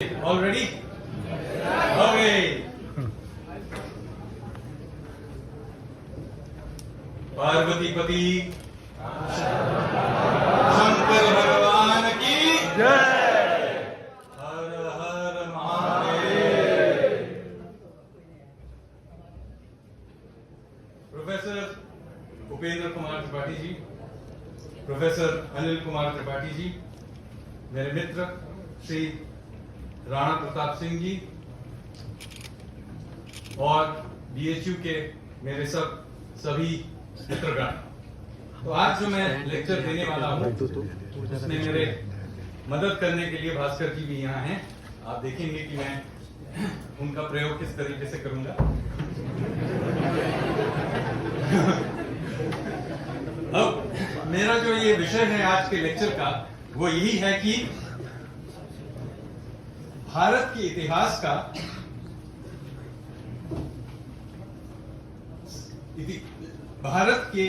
All ready? Okay. Parvati पति शंकर भगवान की जय। हर हर महादेव। प्रोफेसर उपेंद्र कुमार त्रिपाठी जी, प्रोफेसर अनिल कुमार त्रिपाठी जी, मेरे मित्र श्री राणा प्रताप सिंह जी और बीएचयू के मेरे सभी मित्रगण। तो आज जो मैं लेक्चर देने वाला हूँ उसमें मेरे मदद करने के लिए भास्कर जी भी यहाँ हैं। आप देखेंगे कि मैं उनका प्रयोग किस तरीके से करूंगा। अब मेरा जो ये विषय है आज के लेक्चर का वो यही है कि भारत के इतिहास का भारत के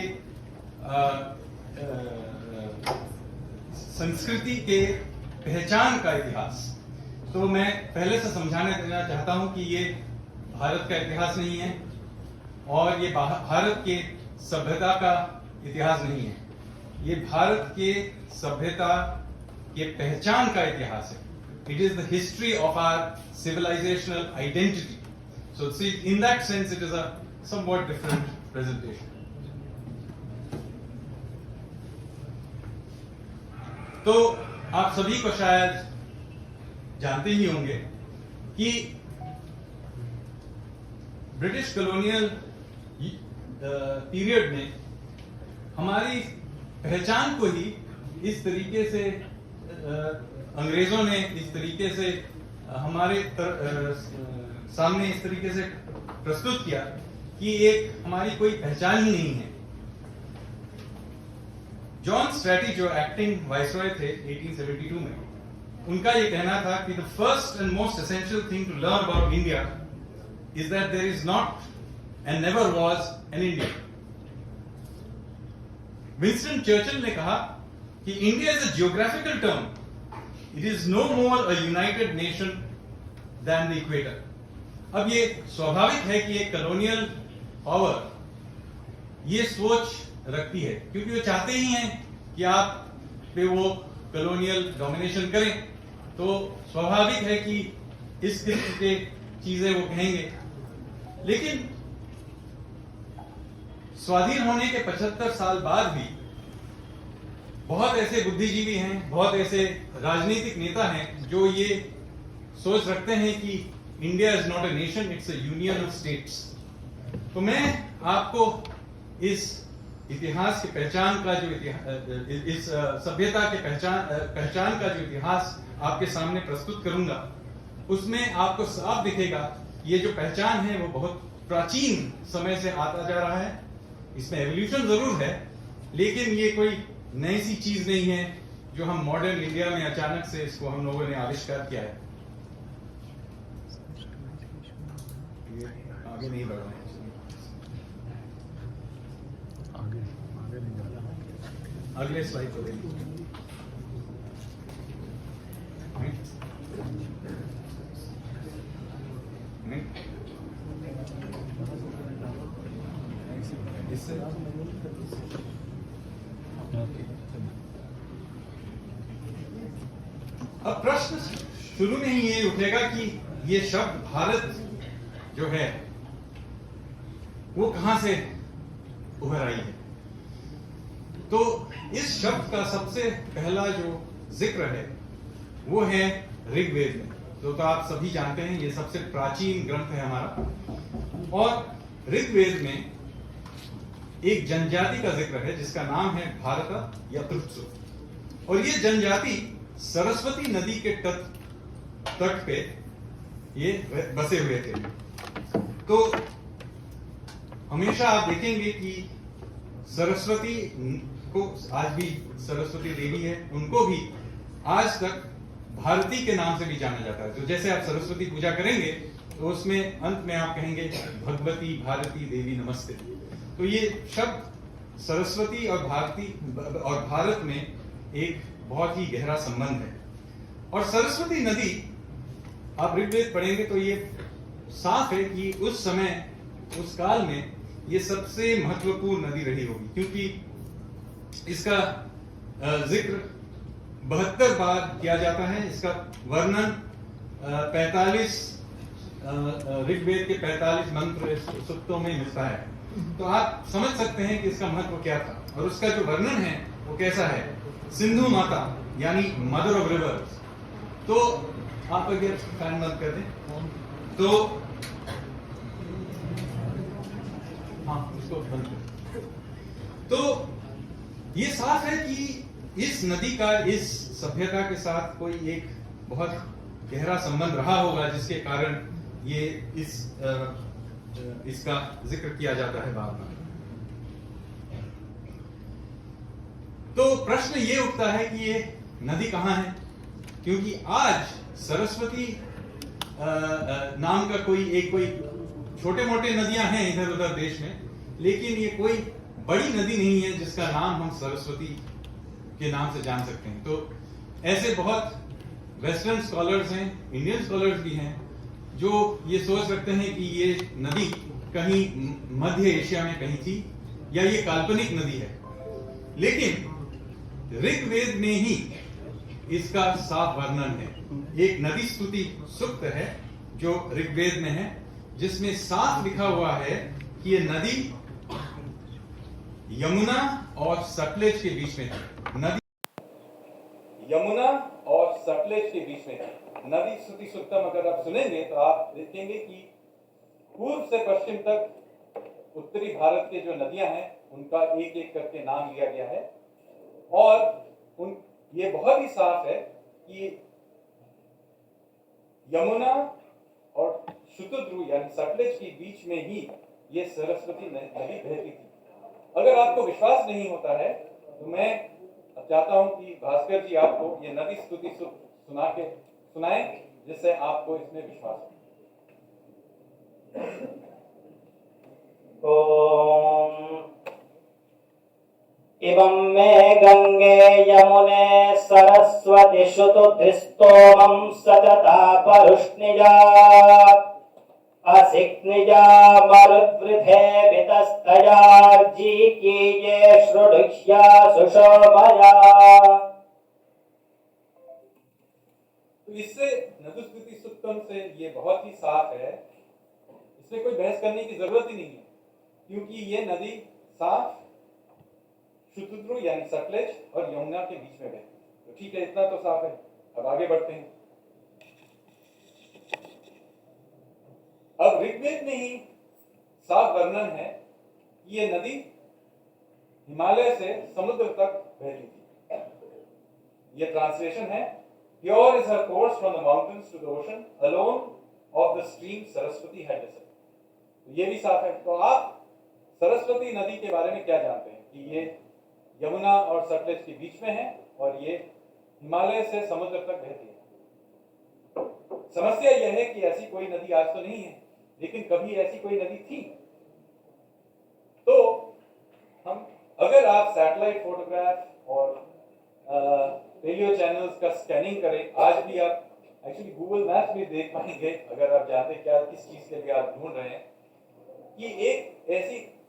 संस्कृति के पहचान का इतिहास। तो मैं पहले से समझाने देना चाहता हूं कि ये भारत का इतिहास नहीं है और ये भारत के सभ्यता का इतिहास नहीं है। ये भारत के सभ्यता के पहचान का इतिहास है। It is the history of our civilizational identity. So see, in that sense, it is a somewhat different presentation. तो आप सभी को शायद जानते ही होंगे कि ब्रिटिश कॉलोनियल पीरियड में हमारी पहचान को ही इस तरीके से अंग्रेजों ने इस तरीके से हमारे सामने इस तरीके से प्रस्तुत किया कि एक हमारी कोई पहचान ही नहीं है। जॉन स्ट्रैटी जो एक्टिंग वाइसरॉय थे 1872 में, उनका ये कहना था कि the first and most essential thing to learn about India is that there is not and never was an India. Winston Churchill ने कहा कि India is a geographical term, It is no more a united nation than the equator. अब ये स्वाभाविक है कि एक colonial power ये सोच रखती है क्योंकि वो चाहते ही हैं कि आप पे वो कॉलोनियल डोमिनेशन करें। तो स्वाभाविक है कि इस किस्म के चीजें वो कहेंगे। लेकिन स्वाधीन होने के 75 साल बाद भी बहुत ऐसे बुद्धिजीवी हैं, बहुत ऐसे राजनीतिक नेता हैं जो ये सोच रखते हैं कि India is not a nation, it's a union of states. तो मैं आपको इस इतिहास की पहचान का जो इस सभ्यता के पहचान का जो इतिहास आपके सामने प्रस्तुत करूंगा, उसमें आपको साफ दिखेगा ये जो पहचान है वो बहुत प्राचीन समय से आता जा रहा है। इसमें एवोल्यूशन जरूर है, लेकिन ये कोई नई सी चीज नहीं है जो हम मॉडर्न इंडिया में अचानक से इसको हम लोगों ने आविष्कार किया है। आगे नहीं बढ़ना है, आगे नहीं जाना। अगले स्लाइड को देखिए। इससे अब प्रश्न शुरू में ही ये उठेगा कि ये शब्द भारत जो है वो कहां से उभर आई है। तो इस शब्द का सबसे पहला जो जिक्र है वो है ऋग्वेद में, जो तो आप सभी जानते हैं ये सबसे प्राचीन ग्रंथ है हमारा। और ऋग्वेद में एक जनजाति का जिक्र है जिसका नाम है भारत या पृथ्सु। और ये जनजाति सरस्वती नदी के तट पे ये बसे हुए थे। तो हमेशा आप देखेंगे कि सरस्वती को आज भी सरस्वती देवी है, उनको भी आज तक भारती के नाम से भी जाना जाता है। तो जैसे आप सरस्वती पूजा करेंगे तो उसमें अंत में आप कहेंगे भगवती भारती देवी नमस्ते। तो ये शब्द सरस्वती और भारत में एक बहुत ही गहरा संबंध है। और सरस्वती नदी आप ऋग्वेद पढ़ेंगे तो ये साफ है कि उस समय, उस काल में ये सबसे महत्वपूर्ण नदी रही होगी, क्योंकि इसका जिक्र 72 बार किया जाता है। इसका वर्णन 45 ऋग्वेद के 45 मंत्र सूक्तों में मिलता है। तो आप समझ सकते हैं कि इसका महत्व क्या था, और उसका जो वर्णन है वो कैसा है। सिंधु माता यानी मदर ऑफ रिवर्स। तो आप अगर फैन बंद कर दें तो हाँ, इसको बंद कर। तो ये साफ है कि इस नदी का इस सभ्यता के साथ कोई एक बहुत गहरा संबंध रहा होगा, जिसके कारण ये इसका जिक्र किया जाता है बार बार। तो प्रश्न ये उठता है कि ये नदी कहां है, क्योंकि आज सरस्वती नाम का कोई छोटे मोटे नदियां हैं इधर उधर देश में, लेकिन ये कोई बड़ी नदी नहीं है जिसका नाम हम सरस्वती के नाम से जान सकते हैं। तो ऐसे बहुत वेस्टर्न स्कॉलर्स हैं, इंडियन स्कॉलर्स भी हैं, जो ये सोच रखते हैं कि ये नदी कहीं मध्य एशिया में कहीं थी, या ये काल्पनिक नदी है। लेकिन ऋग्वेद में ही इसका साफ वर्णन है। एक नदी स्तुति सूक्त है जो ऋग्वेद में है, जिसमें साफ लिखा हुआ है कि ये नदी यमुना और सतलेज के बीच में थी। नदी यमुना और सतलेज के बीच में थी। नदी स्तुति सूक्तम अगर आप सुनेंगे तो आप देखेंगे कि पूर्व से पश्चिम तक उत्तरी भारत के जो नदियां हैं उनका एक एक करके नाम लिया गया है, और ये बहुत ही साफ है कि यमुना और शतद्रु यानी सतलेज के बीच में ही ये सरस्वती नदी बहती थी। अगर आपको विश्वास नहीं होता है तो मैं चाहता हूं कि भास्कर जी आपको ये नदी स्तुति सुनाएं, जिससे आपको इसमें विश्वास हो। ओम इवं मे गंगे यमुने सरस्वती शुतुद्रिस्तोमं सतता परुष्णिजा असिक्निजा मरुद्वृधे वितस्तयार्जी कीये श्रुडुष्या सुषोमया। तो इससे नदुस्तुति सूक्तम से ये बहुत ही साफ है, इसमें कोई बहस करने की जरूरत ही नहीं है, क्योंकि ये नदी साफ शतद्रु यानी सतलेज और यमुना के बीच में बहती है। तो ठीक है, इतना तो साफ है। अब आगे बढ़ते हैं। अब ऋग्वेद में ही साफ वर्णन है कि ये नदी हिमालय से समुद्र तक बहती थी। ये ट्रांसलेशन है, pure is her course from the mountains to the ocean alone of the stream Saraswati had descended. तो ये भी साफ है। तो आप सरस्वती नदी के बारे में क्या जानते हैं कि ये यमुना और सतलेज के बीच में है और ये हिमालय से समुद्र तक बहती है। समस्या यह है कि ऐसी कोई नदी आज तो नहीं है, लेकिन कभी ऐसी कोई नदी थी। तो हम अगर आप सैटेलाइट फोटोग्राफ और रेडियो चैनल्स का स्कैनिंग करें, आज भी आप एक्चुअली गूगल मैप्स भी देख पाएंगे, अगर आप जानते क्या किस चीज के लिए आप ढूंढ रहे हैं, कि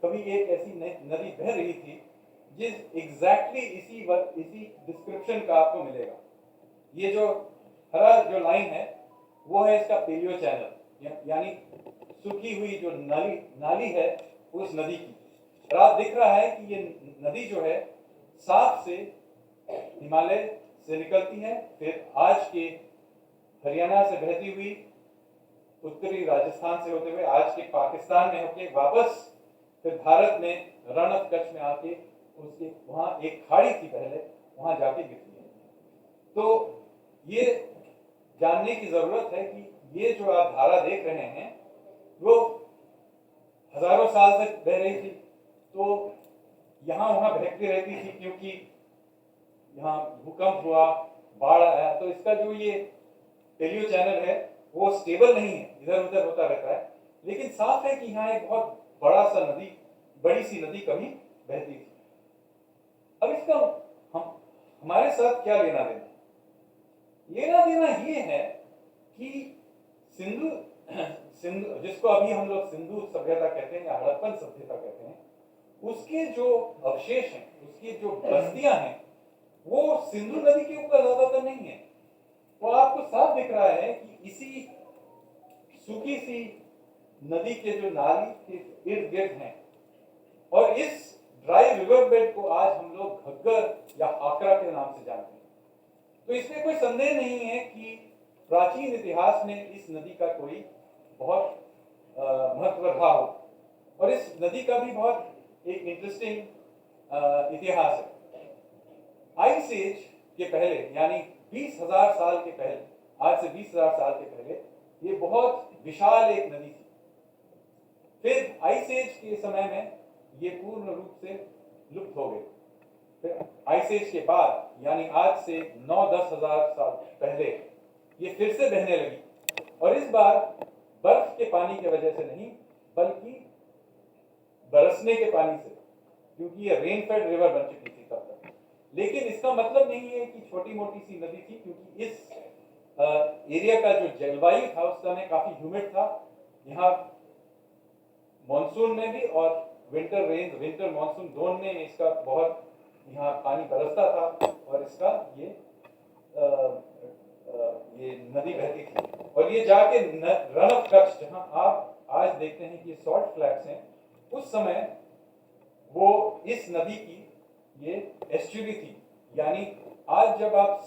कभी एक ऐसी नदी बह रही थी जिस एग्जैक्टली इसी डिस्क्रिप्शन का आपको मिलेगा। ये जो हरा जो लाइन है वो है इसका पेलियो चैनल, यानी सूखी हुई जो नाली है उस नदी की। और आप दिख रहा है कि ये नदी जो है साफ से हिमालय से निकलती है, फिर आज के हरियाणा से बहती हुई उत्तरी राजस्थान से होते हुए आज के पाकिस्तान में होके वापस फिर भारत में रण ऑफ कच्छ में आके उसके वहां एक खाड़ी थी पहले, वहां जाके गिरती है। तो ये जानने की जरूरत है कि ये जो आप धारा देख रहे हैं वो हजारों साल तक बह रही थी, तो यहां वहां बहती रहती थी, क्योंकि यहाँ भूकंप हुआ, बाढ़ आया, तो इसका जो ये पेलियो चैनल है वो स्टेबल नहीं है, इधर उधर होता रहता है। लेकिन साफ है कि यहाँ एक बहुत बड़ी सी नदी कभी बहती थी। अब इसका हमारे साथ क्या लेना देना? लेना देना ये है कि सिंधु सिंधु जिसको अभी हम लोग सिंधु सभ्यता कहते हैं या हड़प्पन सभ्यता कहते हैं, उसके जो अवशेष हैं, उसकी जो बस्तियां हैं, वो सिंधु नदी के ऊपर ज्यादातर नहीं है। वो आपको साफ दिख रहा है कि इसी सूखी सी नदी के जो नाली के इर्द गिर्द हैं, और इस ड्राई रिवर बेड को आज हम लोग घग्गर या आकरा के नाम से जानते हैं। तो इसमें कोई संदेह नहीं है कि प्राचीन इतिहास में इस नदी का कोई बहुत महत्व रहा हो, और इस नदी का भी बहुत एक इंटरेस्टिंग इतिहास है। आइस एज के पहले, यानी 20,000 साल के पहले, आज से 20,000 साल के पहले, ये बहुत विशाल एक नदी थी। फिर आइस एज के समय में ये पूर्ण रूप से लुप्त हो गई। फिर आइस एज के बाद, यानी आज से 9-10 हजार साल पहले, ये फिर से बहने लगी, और इस बार बर्फ के पानी की वजह से नहीं, बल्कि बरसने के पानी से, क्योंकि ये रेन फेड रिवर बन चुकी थी तब तक। लेकिन इसका मतलब नहीं है कि छोटी मोटी सी नदी थी, क्योंकि इस एरिया का जो जलवायु था उस समय काफी ह्यूमिड था। यहाँ मॉनसून में भी और विंटर रेन, विंटर मॉनसून दोनों में इसका बहुत यहाँ पानी बरसता था, और इसका ये नदी बहती थी। और ये जाके रन ऑफ कच्छ, जहाँ आप आज देखते हैं कि सॉल्ट फ्लैट्स हैं, उस समय वो इस नदी की ये एस्चुरी थी। यानी आज जब आप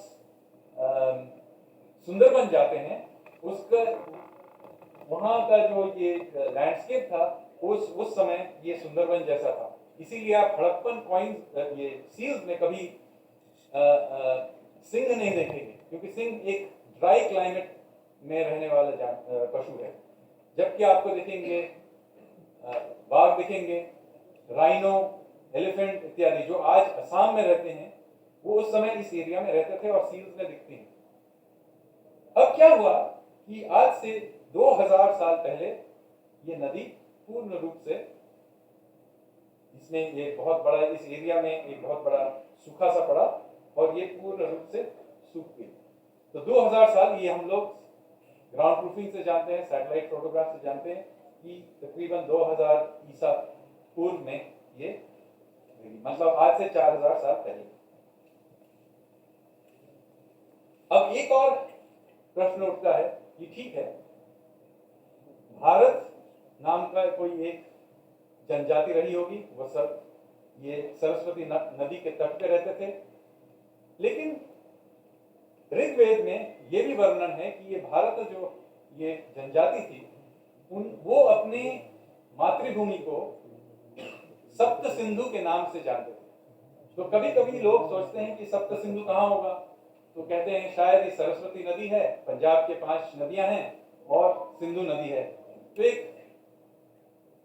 सुंदरबन जाते हैं, उसका वहां का जो ये लैंडस्केप था, उस समय ये सुंदरबन जैसा था। इसीलिए आप हड़प्पन कॉइन्स, ये सील्स में कभी सिंह नहीं देखेंगे, क्योंकि सिंह एक ड्राई क्लाइमेट में रहने वाला पशु है। जबकि आपको देखेंगे बाघ दिखेंगे, राइनो, एलिफेंट इत्यादि, जो आज असम में रहते हैं, वो उस समय इस एरिया में रहते थे और सील्स में दिखते हैं। अब क्या हुआ कि आज से 2000 साल पहले ये नदी पूर्ण रूप से, इसमें एक बहुत बड़ा, इस एरिया में एक बहुत बड़ा सूखा सा पड़ा, और ये पूर्ण रूप से सूख गई। तो 2000 साल, ये हम लोग ग्राउंड प्रूफिंग से जानते हैं, सैटेलाइट फोटोग्राफ से जानते हैं कि तकरीबन 2000 ईसा पूर्व में ये, मतलब आज से 4000 साल पहले। अब एक और प्रश्न उठता है कि ठीक है, भारत नाम का कोई एक जनजाति रही होगी, वो सब ये सरस्वती नदी के तट पे रहते थे, लेकिन ऋग्वेद में ये भी वर्णन है कि ये भारत जो ये जनजाति थी, वो अपने मातृभूमि को सप्त सिंधु के नाम से जानते थे। तो कभी कभी लोग सोचते हैं कि सप्त सिंधु कहाँ होगा, तो कहते हैं शायद ये सरस्वती नदी है, पंजाब के 5 नदियां हैं, और सिंधु नदी है। तो एक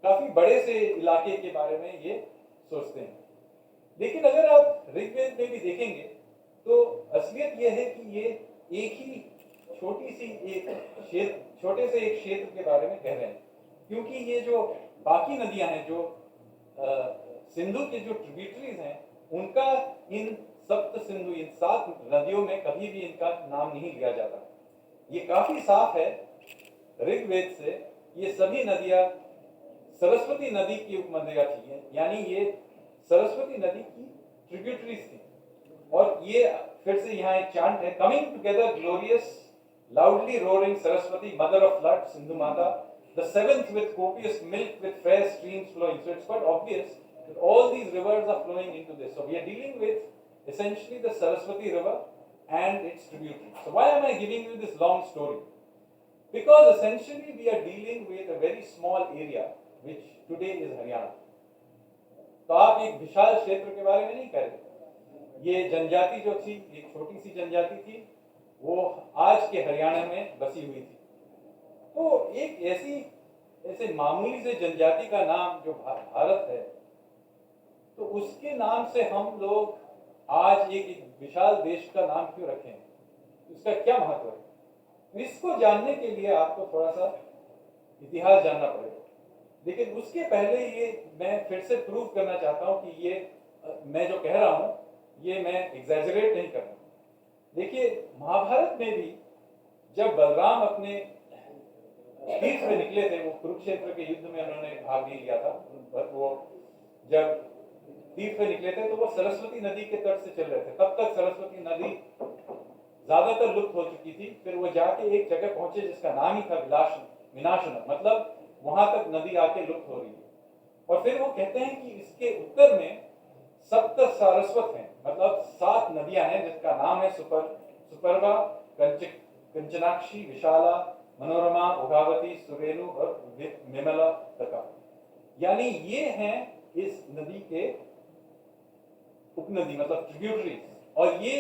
काफी बड़े से इलाके के बारे में ये सोचते हैं। लेकिन अगर आप ऋग्वेद में भी देखेंगे तो असलियत यह है कि ये एक ही छोटी सी एक क्षेत्र, छोटे से एक क्षेत्र के बारे में कह रहे हैं, क्योंकि ये जो बाकी नदियां हैं, जो सिंधु के जो ट्रिब्यूटरीज हैं, उनका इन सप्त सिंधु, इन 7 नदियों में कभी भी इनका नाम नहीं लिया जाता। ये काफी साफ है ऋग्वेद से, ये सभी नदियां सरस्वती नदी की उपनदियां थी, यानी ये सरस्वती नदी की ट्रिब्यूटरीज थी। और ये फिर से यहाँ एक चांट है, coming together glorious loudly roaring Saraswati mother of flood Sindhu माता, the seventh with copious milk with fair streams flowing. So it's quite obvious that all these rivers are flowing into this. So we are dealing with essentially the Saraswati river and its tributaries. So why am I giving you this long story? Because essentially we are dealing with a very small area which today is Haryana. तो आप एक विशाल क्षेत्र के बारे में नहीं कह रहे। ये जनजाति जो थी, एक छोटी सी जनजाति थी, वो आज के हरियाणा में बसी हुई थी। तो एक ऐसे मामूली से जनजाति का नाम जो भारत है, तो उसके नाम से हम लोग आज एक विशाल देश का नाम क्यों रखें? इसका क्या महत्व है? इसको जानने के लिए आपको थोड़ा सा इतिहास जानना पड़ेगा। लेकिन उसके पहले ये मैं फिर से प्रूव करना चाहता हूं कि ये मैं जो कह रहा हूं, ये मैं एग्जैजरेट नहीं कर रहा। देखिए, महाभारत में भी जब बलराम अपने तीर्थ में निकले थे, वो कुरुक्षेत्र के युद्ध में उन्होंने भाग नहीं लिया था, पर वो जब तीर्थ में निकले थे तो वो सरस्वती नदी के तट से चल रहे थे। तब तक सरस्वती नदी ज्यादातर लुप्त हो चुकी थी। फिर वो जाके एक जगह पहुंचे जिसका नाम ही था विनाशनम, मतलब वहां तक नदी आके लुप्त हो रही है। और फिर वो कहते हैं कि इसके उत्तर में सप्त सारस्वत हैं, मतलब 7 नदियां हैं जिसका नाम है सुपर्वा, कंचनाक्षी, विशाला, मनोरमा, उगावती, सुरेनु और विमला तका। यानी ये हैं इस नदी के उपनदी, मतलब ट्रिब्यूटरीज। और ये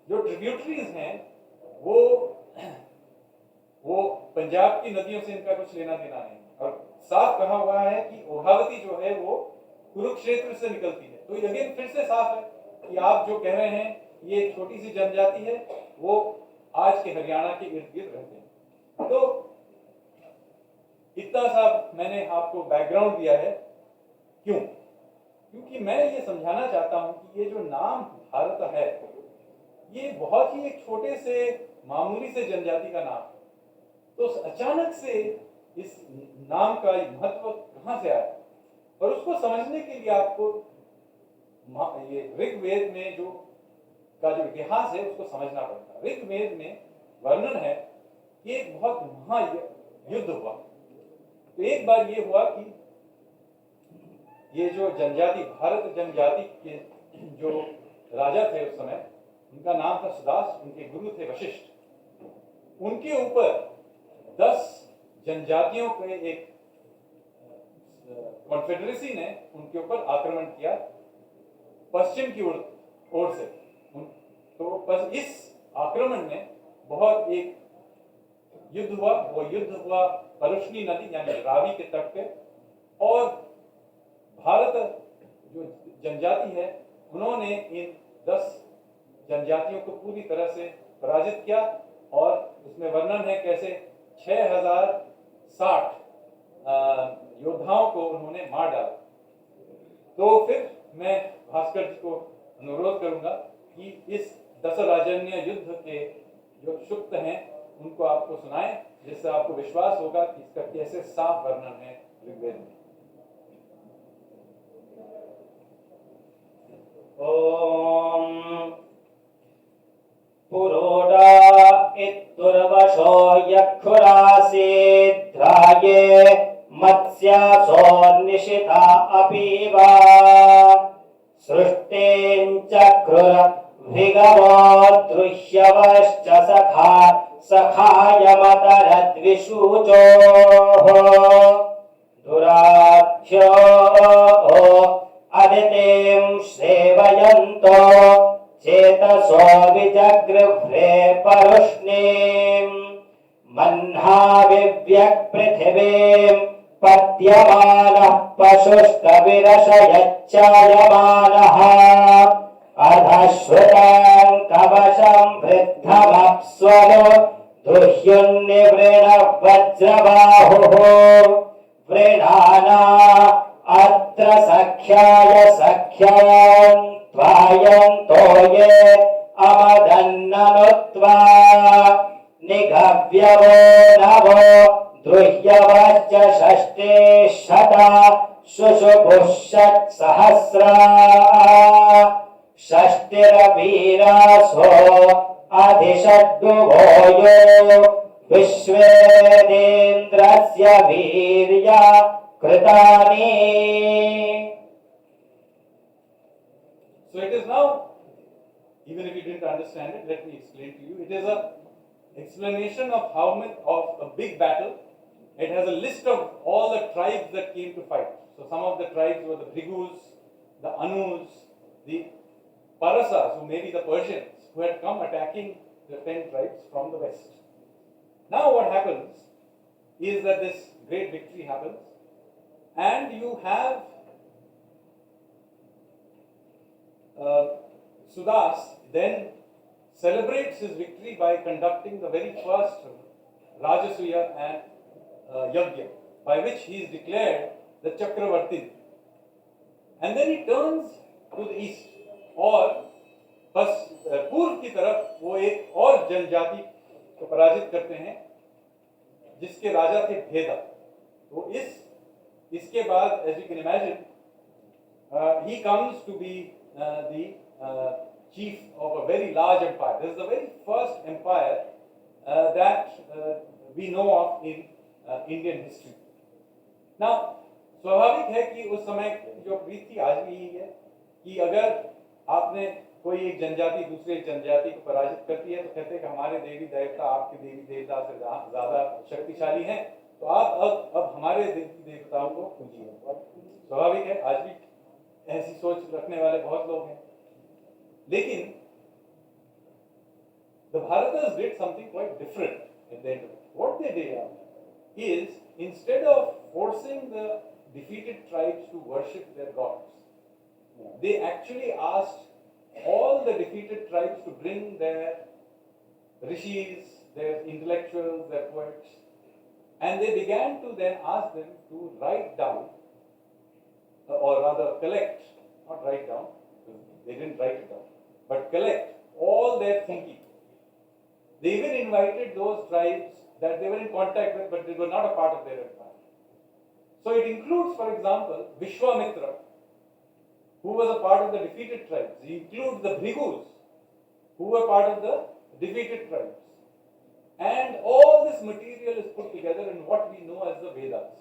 जो ट्रिब्यूटरीज हैं वो पंजाब की नदियों से इनका कुछ लेना देना नहीं। और साफ कहा हुआ है कि ओहावती जो है वो कुरुक्षेत्र से निकलती है। तो अगेन फिर से साफ है कि आप जो कह रहे हैं ये छोटी सी जनजाति है, वो आज के हरियाणा के इर्द गिर्द रहते हैं। तो इतना सा मैंने आपको बैकग्राउंड दिया है। क्यों? क्योंकि मैं ये समझाना चाहता हूं कि ये जो नाम भारत है ये बहुत ही एक छोटे से मामूली से जनजाति का नाम है। तो अचानक से इस नाम का महत्व कहां से आया, और उसको समझने के लिए आपको ये ऋग्वेद में जो इतिहास है उसको समझना पड़ता है। ऋग्वेद में वर्णन है कि एक बहुत महायुद्ध हुआ। तो एक बार ये हुआ कि ये जो जनजाति, भारत जनजाति के जो राजा थे उस समय, उनका नाम था सुदास, उनके गुरु थे वशिष्ठ। उनके ऊपर 10 जनजातियों के एक कॉन्फेडरेसी ने उनके ऊपर आक्रमण किया पश्चिम की ओर से। तो बस इस आक्रमण में बहुत एक युद्ध हुआ। वो युद्ध हुआ परुष्णी नदी यानी रावी के तट पे। और भारत जो जनजाति है उन्होंने इन 10 जनजातियों को पूरी तरह से पराजित किया। और उसमें वर्णन है कैसे 6060 योद्धाओं को उन्होंने मार डाला। तो फिर मैं भास्कर जी को अनुरोध करूंगा कि इस दशराजन्य युद्ध के जो सुक्त हैं उनको आपको सुनाएं, जिससे आपको विश्वास होगा कि इसका कैसे साफ वर्णन है ऋग्वेद में। ओम पुरोडा इत्तुर्वशो यक्षुरासीद्राये मत्स्यासोन्निशिता अपीवा सृष्टेञ्चक्रुर भिगवो दृह्यवश्च सखायमतरद्विषूचोः दुराध्यो अदितिं श्रेवयन्तो चेतसो विजगृभ्रे परुष्णीं मह्नाविव्यक् पृथिवीं पद्यमानः पशुष्कविरशयच्चायमानः अधश्रुतं कवशं वृद्धमप्स्वरो दुह्युन्निवृणः वज्रबाहुः वृणाना अत्र सख्याय सख्यान् त्वायन्तो ये अमदन्ननुत्वा निगव्यवो नवो द्रुह्यवश्च षष्टे शता शुशुभुषट्सहस्रा षष्टिरवीरासो अधिषड्डुभो यो विश्वेदेन्द्रस्य वीर्या कृतानि। So it is now, even if you didn't understand it, let me explain to you. It is a explanation of how much of a big battle. It has a list of all the tribes that came to fight. So some of the tribes were the Bhrigus, the Anus, the Parasas, who may be the Persians, who had come attacking the 10 tribes from the west. Now what happens is that this great victory happens, and you have Sudas then celebrates his victory by conducting the very first Rajasuya and Yajna, by which he is declared the Chakravartin. And then he turns to the east, और बस पूर्व की तरफ वो एक और जनजाति को पराजित करते हैं जिसके राजा थे भेदा। तो इसके बाद as you can imagine he comes to be the chief of a very large empire. This is the very first empire that we know of in Indian history. Now, स्वाभाविक है कि उस समय जो रीत थी आज भी यही है कि अगर आपने कोई एक जनजाति दूसरे जनजाति को पराजित करती है तो कहते हैं कि हमारे देवी देवता आपके देवी देवता से ज्यादा शक्तिशाली हैं, तो आप अब हमारे देवी देवताओं को पूजिए। स्वाभाविक है, आज भी ऐसी सोच रखने वाले बहुत लोग हैं। लेकिन the Bharatas did something quite different at the end of it. What they did is, instead of forcing the defeated tribes to worship their gods, they actually asked all the defeated tribes to bring their rishis, their intellectuals, their poets, and they began to then ask them to write down, or rather collect, not write down, they didn't write it down, but collect all their thinking. They even invited those tribes that they were in contact with, but they were not a part of their empire. So it includes, for example, Vishwamitra, who was a part of the defeated tribes. It includes the Bhrigus, who were part of the defeated tribes. And all this material is put together in what we know as the Vedas.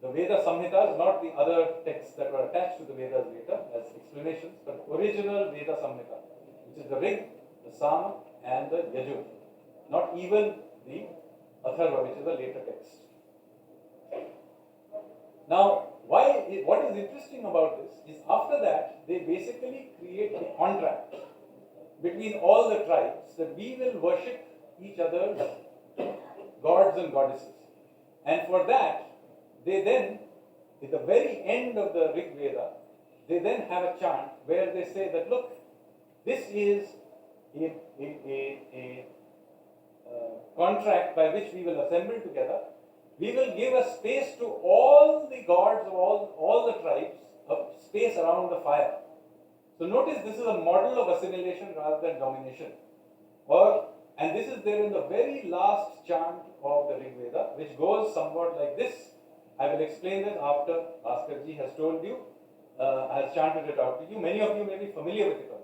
The Veda Samhitas, not the other texts that were attached to the Vedas later as explanations, but original Veda Samhita, which is the Rig, the Sama, and the Yajur, not even the Atharva, which is a later text. Now, what is interesting about this is after that, they basically create a contract between all the tribes that we will worship each other's gods and goddesses. And for that, they then, at the very end of the Rig Veda, they then have a chant where they say that, look, this is a contract by which we will assemble together. We will give a space to all the gods of all the tribes, a space around the fire. So notice this is a model of assimilation rather than domination. And this is there in the very last chant of the Rig Veda, which goes somewhat like this. I will explain this after Bhaskarji has told you, has chanted it out to you. Many of you may be familiar with it also.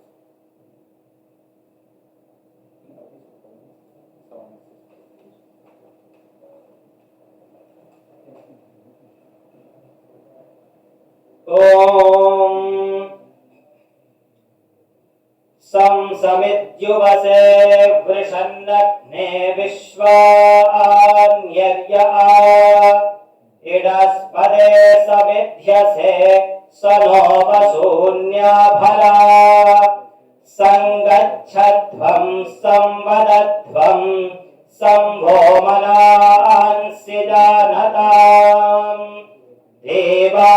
ॐ संसमिद्युवसे वृषन्नग्ने विश्वान्यर्य इडस्पदे समिध्यसे स no वसून्याभरा संगच्छध्वं संवदध्वं संभो मनांसि जानताम् देवा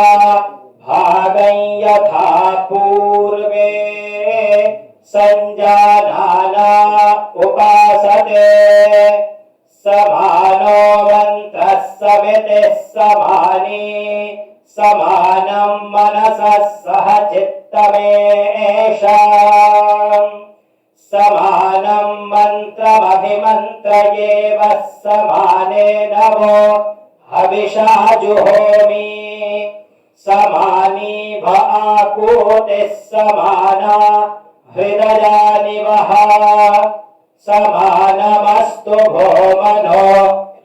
भागं यथा पूर्वे संजानाना उपासते समानो मन्त्रः समितिः समानी समानं मनसः सह चित्तमेषाम् समानं मन्त्रमभिमन्त्रयेव समाने नवो हविषा जुहोमि समानी भाकूतिः समाना हृदयानिवः समानमस्तु भो मनो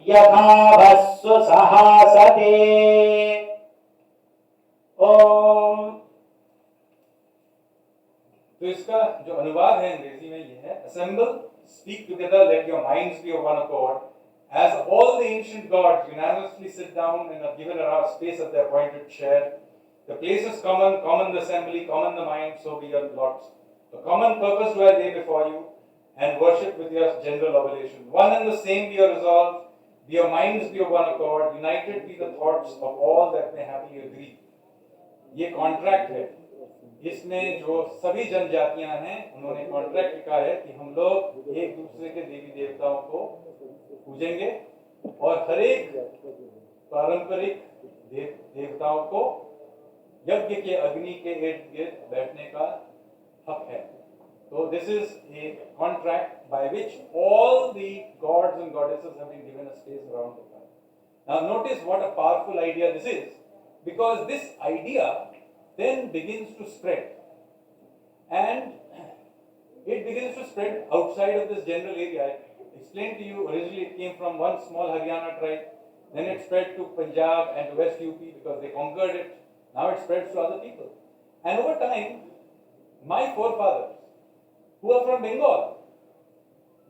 यथा वस्सु सहासते। ओम। तो इसका जो अनुवाद है अंग्रेजी में ये है, assemble, speak together, let your minds be of one accord, as all the ancient gods unanimously sit down and are given a space at their appointed chair. The place is common the assembly, common the mind, so be your lots. A common purpose do I lay before you, and worship with your general oblation. One and the same be your resolve, be your minds be of one accord, united be the thoughts of all that may happily agree. ये contract है, इसमें जो सभी जनजातियां हैं उन्होंने contract लिखा है कि हम लोग एक दूसरे के देवी देवताओं को पूजेंगे और हर एक पारंपरिक देवताओं को यज्ञ के अग्नि के इर्द गिर्द बैठने का हक है। तो this is a contract by which all the gods and goddesses have been given a space around the planet. Now notice what a powerful idea this is, because this idea then begins to spread, and it begins to spread outside of this general area. I explained to you, originally it came from one small Haryana tribe, then it spread to Punjab and to West UP because they conquered it. Now it spreads to other people. And over time, my forefathers, who are from Bengal,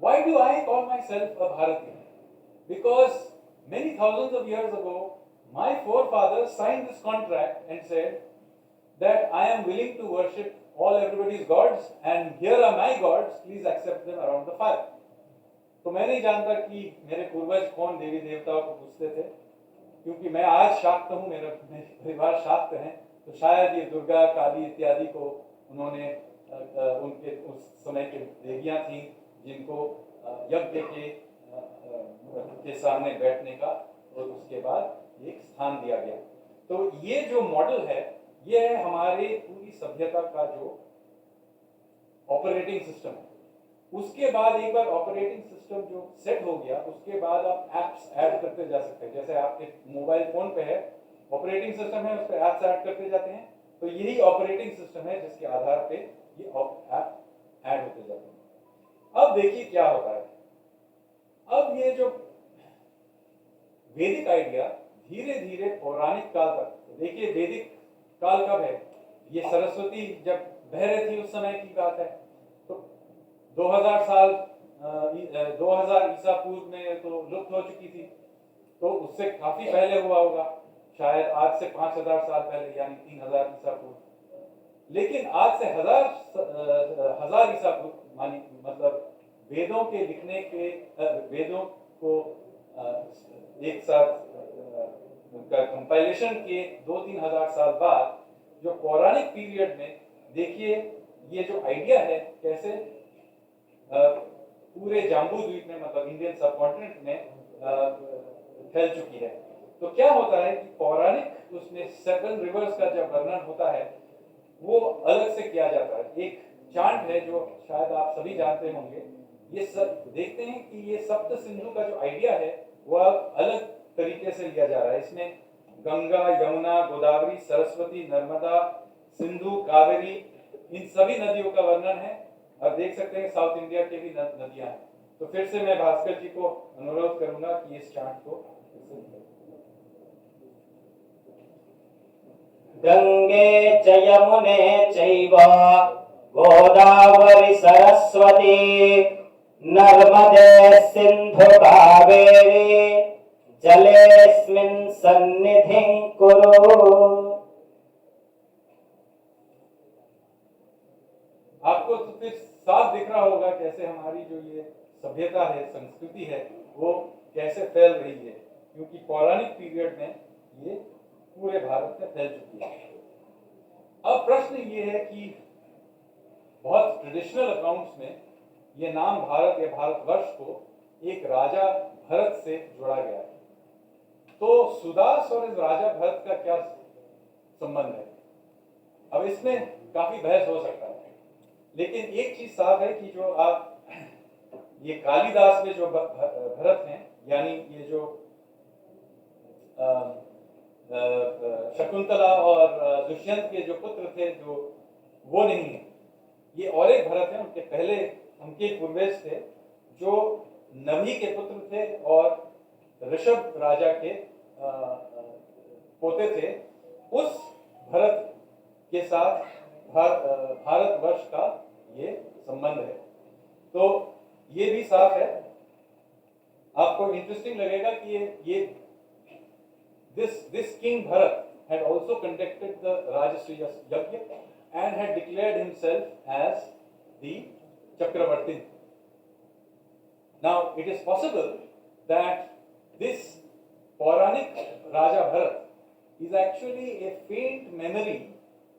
why do I call myself a Bharatiya? Because many thousands of years ago, my forefathers signed this contract and said that I am willing to worship all everybody's gods, and here are my gods, please accept them around the fire. तो मैं नहीं जानता कि मेरे पूर्वज कौन देवी देवताओं को पूछते थे, क्योंकि मैं आज शाक्त हूँ, मेरे परिवार शाक्त हैं, तो शायद ये दुर्गा, काली इत्यादि को उन्होंने उनके उस समय के देवियाँ थीं जिनको यज्ञ के सामने बैठने का और उसके बाद एक स्थान दिया गया। तो ये जो मॉडल है, ये है हमारे पूरी सभ्यता का जो ऑपरेटिंग सिस्टम है। उसके बाद एक बार ऑपरेटिंग सिस्टम जो सेट हो गया, उसके बाद आप एप्स ऐड करते जा सकते हैं। जैसे आपके मोबाइल फोन पे है ऑपरेटिंग सिस्टम है, उस पर एप्स ऐड करते जाते हैं, तो यही ऑपरेटिंग सिस्टम है जिसके आधार पे ये ऐप ऐड होते जाते हैं। अब देखिए क्या होता है। अब ये जो वैदिक आइडिया धीरे धीरे पौराणिक काल तक, देखिए वैदिक काल कब है, ये सरस्वती जब बह रही थी उस समय की बात है, तो 2000 साल 2000 ईसा पूर्व में तो लुप्त हो चुकी थी, तो उससे काफी पहले हुआ होगा, शायद आज से 5000 साल पहले, यानी 3000 ईसा पूर्व। लेकिन आज से हजार ईसा पूर्व मानी, मतलब वेदों के लिखने के वेदों को एक साथ कंपाइलेशन के 2-3 हजार साल बाद जो पौराणिक पीरियड में देखिए ये जो आइडिया है कैसे पूरे जाम्बू द्वीप में, मतलब इंडियन सबकॉन्टिनेंट में फैल चुकी है। तो क्या होता है कि पौराणिक उसमें 7 रिवर्स का जब वर्णन होता है वो अलग से किया जाता है। एक चांट है जो शायद आप सभी जानते होंगे, ये सब देखते हैं कि ये सप्त सिंधु का जो आइडिया है वह अलग तरीके से लिया जा रहा है। इसमें गंगा, यमुना, गोदावरी, सरस्वती, नर्मदा, सिंधु, कावेरी, इन सभी नदियों का वर्णन है। और देख सकते हैं साउथ इंडिया के भी नदियां हैं। तो फिर से मैं भास्कर जी को अनुरोध करूंगा कि इस चार्ट को गंगे च यमुने चैव गोदावरी सरस्वती नर्मदे सिंधु कावेरी जलेस्मिन् सन्निधिं कुरु। आपको तो फिर साफ दिख रहा होगा कैसे हमारी जो ये सभ्यता है, संस्कृति है, वो कैसे फैल रही है, क्योंकि पौराणिक पीरियड में ये पूरे भारत में फैल चुकी है। अब प्रश्न ये है कि बहुत ट्रेडिशनल अकाउंट्स में ये नाम भारत या भारतवर्ष को एक राजा भरत से जोड़ा गया है। तो सुदास और इस राजा भरत का क्या संबंध है? अब इसमें काफी बहस हो सकता है, लेकिन एक चीज साफ है कि जो आप ये कालिदास में जो भरत हैं, यानी ये जो शकुंतला और दुष्यंत के जो पुत्र थे, जो वो नहीं है, ये और एक भरत हैं। उनके पहले उनके पूर्वज थे जो नभी के पुत्र थे और ऋषभ राजा के पोते थे। उस भरत के साथ भारतवर्ष का ये संबंध है। तो ये भी साफ है। आपको इंटरेस्टिंग लगेगा कि ये this king Bharat had also conducted the Rajasri Yajna and had declared himself as the Chakravartin. Now it is possible that this Puranic Raja Bharat is actually a faint memory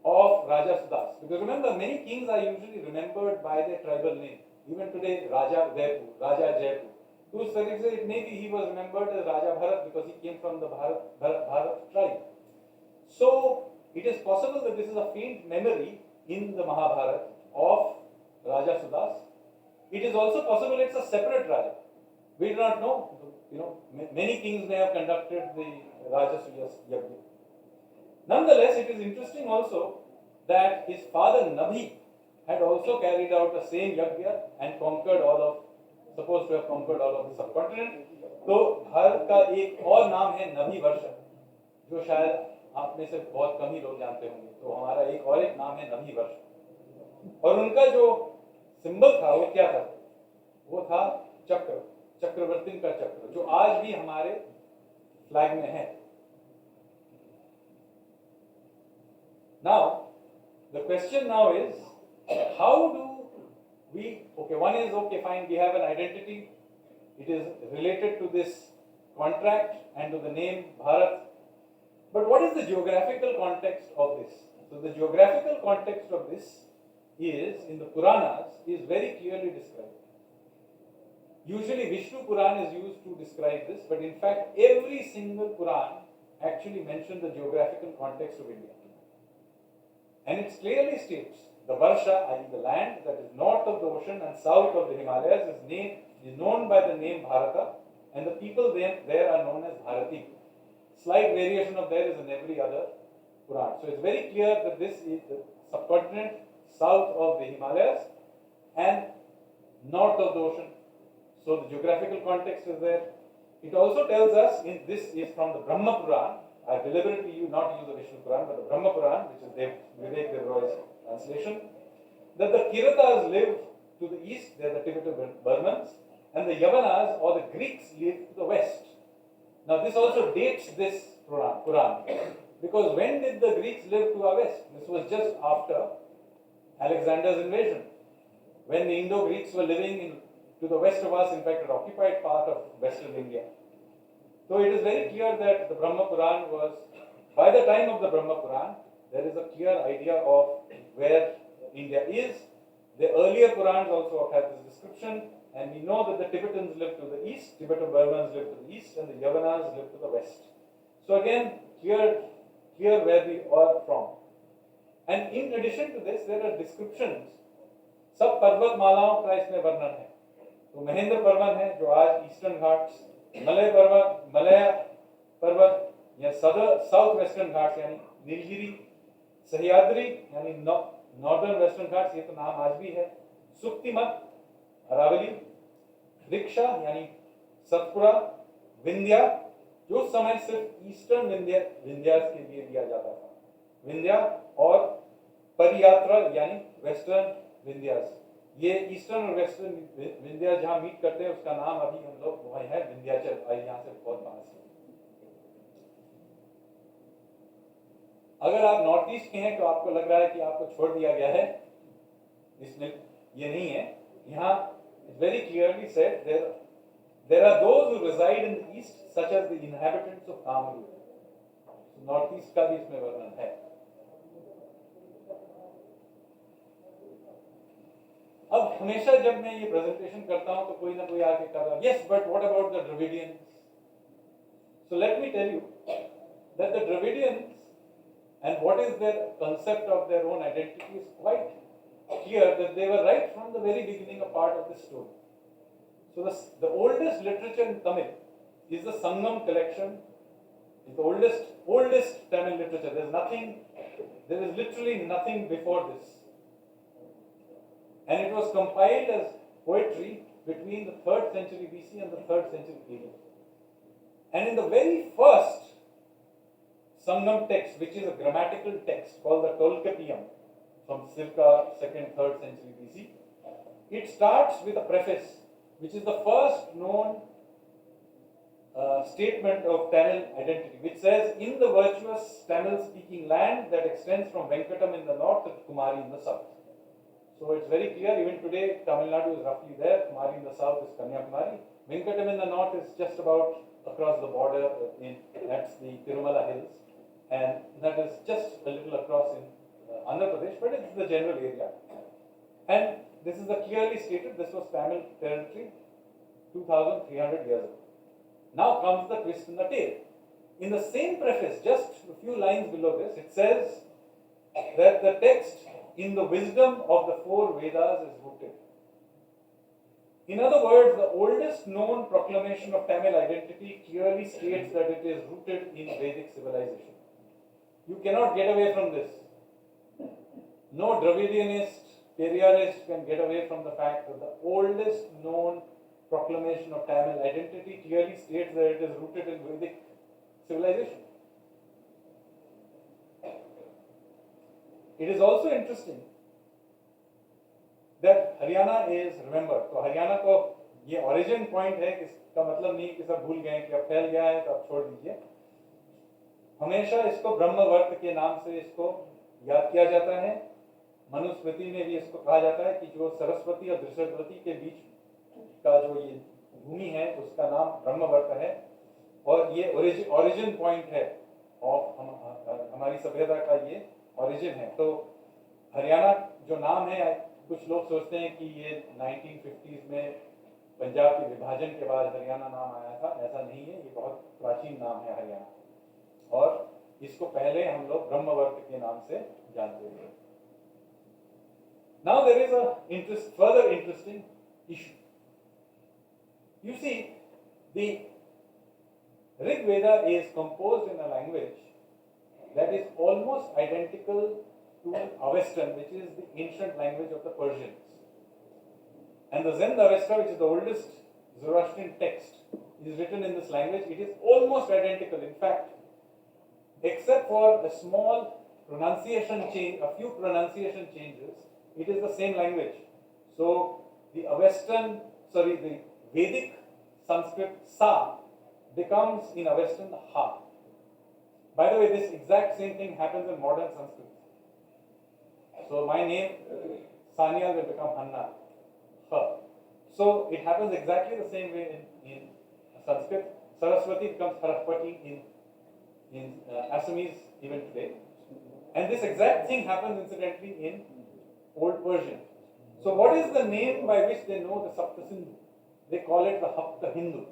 of Raja Sudas, because remember, many kings are usually remembered by their tribal name. Even today, Raja Jaipur. To उस तरीके से maybe he was remembered as Raja Bharat because he came from the Bharat tribe. So it is possible that this is a faint memory in the Mahabharata of Raja Sudas, It is also possible it's a separate Raja. We do not know. Many kings may have conducted the Rajasuya Yajna. Nonetheless, it is interesting also that his father Nabhi had also carried out the same yajna and supposed to have conquered all of the subcontinent. तो भारत का एक और नाम है नभी वर्ष, जो शायद आप में से बहुत कम ही लोग जानते होंगे. तो हमारा एक नाम है नभी वर्ष. और उनका जो सिंबल था वो क्या था? वो था चक्र, चक्रवर्ती का चक्र, जो आज भी हमारे फ्लैग में है. Now, the question now is, how do we, one is, fine, we have an identity, it is related to this contract and to the name Bharat, but what is the geographical context of this? So the geographical context of this is, in the Puranas, is very clearly described. Usually Vishnu Puran is used to describe this, but in fact every single Puran actually mentions the geographical context of India. And it clearly states the Varsha, i.e. the land that is north of the ocean and south of the Himalayas, is known by the name Bharata, and the people there are known as Bharati. Slight variation of there is in every other Puran. So it's very clear that this is the subcontinent south of the Himalayas and north of the ocean. So the geographical context is there. It also tells us, this is from the Brahma Puran. I deliberately not use the Vishnu Puran, but the Brahma Puran, which is Vivek Dev-Roy's translation, that the Kiratas live to the east, they are the Tibeto-Burmans, and the Yavanas or the Greeks live to the west. Now this also dates this Puran, because when did the Greeks live to our west? This was just after Alexander's invasion, when the Indo-Greeks were living to the west of us, in fact, an occupied part of western India. So it is very clear that the Brahma Puran was, by the time of the Brahma Puran, there is a clear idea of where India is. The earlier Purans also have this description, and we know that the Tibetans live to the east, Tibeto-Burmans live to the east, and the Yavanas live to the west. So again, clear where we are from. And in addition to this, there are descriptions. सब पर्वत मालाओं का इसमें वर्णन है. तो महेंद्र पर्वत है जो आज ईस्टर्न घाट्स, मलय पर्वत या साउथ वेस्टर्न घाट्स यानी नीलगिरी, सह्याद्री यानी नॉर्दर्न वेस्टर्न घाट्स, ये तो नाम आज भी है, सुक्तिमत, अरावली, रिक्शा यानी सतपुड़ा, विंध्या, जो समय सिर्फ ईस्टर्न विंध्यास के लिए दिया जाता था, विंध्या, और परियात्रा यानी वेस्टर्न विंध्यास. ये ईस्टर्न और वेस्टर्न विंध्या जहां मीट करते हैं उसका नाम अभी हम लोग वही है विंध्याचल, यहाँ से बहुत पास है. अगर आप नॉर्थ ईस्ट के हैं तो आपको लग रहा है कि आपको छोड़ दिया गया है, इसमें ये नहीं है. यहाँ very clearly said there are those who reside in the east, such as the inhabitants of Kamru. So north east का भी इसमें वर्णन है. अब हमेशा जब मैं ये प्रेजेंटेशन करता हूं तो कोई ना कोई आके कह रहा है, yes, but what about the Dravidians? So let me tell you that the Dravidians and what is their concept of their own identity is quite clear, that they were right from the very beginning a part of this story. So the oldest literature in Tamil is the Sangam collection. It's the oldest Tamil literature. There is literally nothing before this. And it was compiled as poetry between the 3rd century BC and the 3rd century AD. And in the very first Sangam text, which is a grammatical text called the Tolkappiyam, from circa 2nd, 3rd century BC, it starts with a preface, which is the first known statement of Tamil identity, which says, in the virtuous Tamil-speaking land that extends from Venkatam in the north to Kumari in the south. So it's very clear, even today, Tamil Nadu is roughly there, Kumari in the south is Kanyakumari, Venkatam in the north is just about across the border, that's the Tirumala hills, and that is just a little across in Andhra Pradesh, but it's the general area. And this is clearly stated, this was Tamil territory 2,300 years ago. Now comes the twist in the tale. In the same preface, just a few lines below this, it says that the text in the wisdom of the 4 Vedas is rooted. In other words, the oldest known proclamation of Tamil identity clearly states that it is rooted in Vedic civilization. You cannot get away from this. No Dravidianist, Periyarist can get away from the fact that the oldest known proclamation of Tamil identity clearly states that it is rooted in Vedic civilization. It is also interesting that Haryana is remembered. तो हरियाणा को ये origin point है, इसका मतलब नहीं कि सब भूल गए कि अब फैल गया है तो अब छोड़ दीजिए. हमेशा इसको ब्रह्मवर्त के नाम से इसको याद किया जाता है. मनुस्मृति में भी इसको कहा जाता है कि जो सरस्वती और दृषद्वती के बीच का जो ये भूमि है उसका नाम ब्रह्मवर्त है और ये origin point है ऑफ हमारी सभ्यता का ये origin है. तो हरियाणा जो नाम है, कुछ लोग सोचते हैं कि ये 1950s में पंजाब के विभाजन के बाद हरियाणा नाम आया था. ऐसा नहीं है, ये बहुत प्राचीन नाम है हरियाणा और इसको पहले हम लोग ब्रह्मवर्त के नाम से जानते थे. Now there is a further interesting issue. You see, the Rig Veda is composed in a language that is almost identical to Avestan, which is the ancient language of the Persians. And the Zend Avesta, which is the oldest Zoroastrian text, is written in this language. It is almost identical. In fact, except for a small pronunciation change, a few pronunciation changes, it is the same language. So the Vedic Sanskrit Sa becomes in Avestan Ha. By the way, this exact same thing happens in modern Sanskrit. So my name, Sanyal, will become Hanna, Ha. So it happens exactly the same way in Sanskrit. Saraswati becomes Saraswati in Assamese even today. And this exact thing happens incidentally in Old Persian. So what is the name by which they know the Saptasindhu? They call it the Hapta Hindu.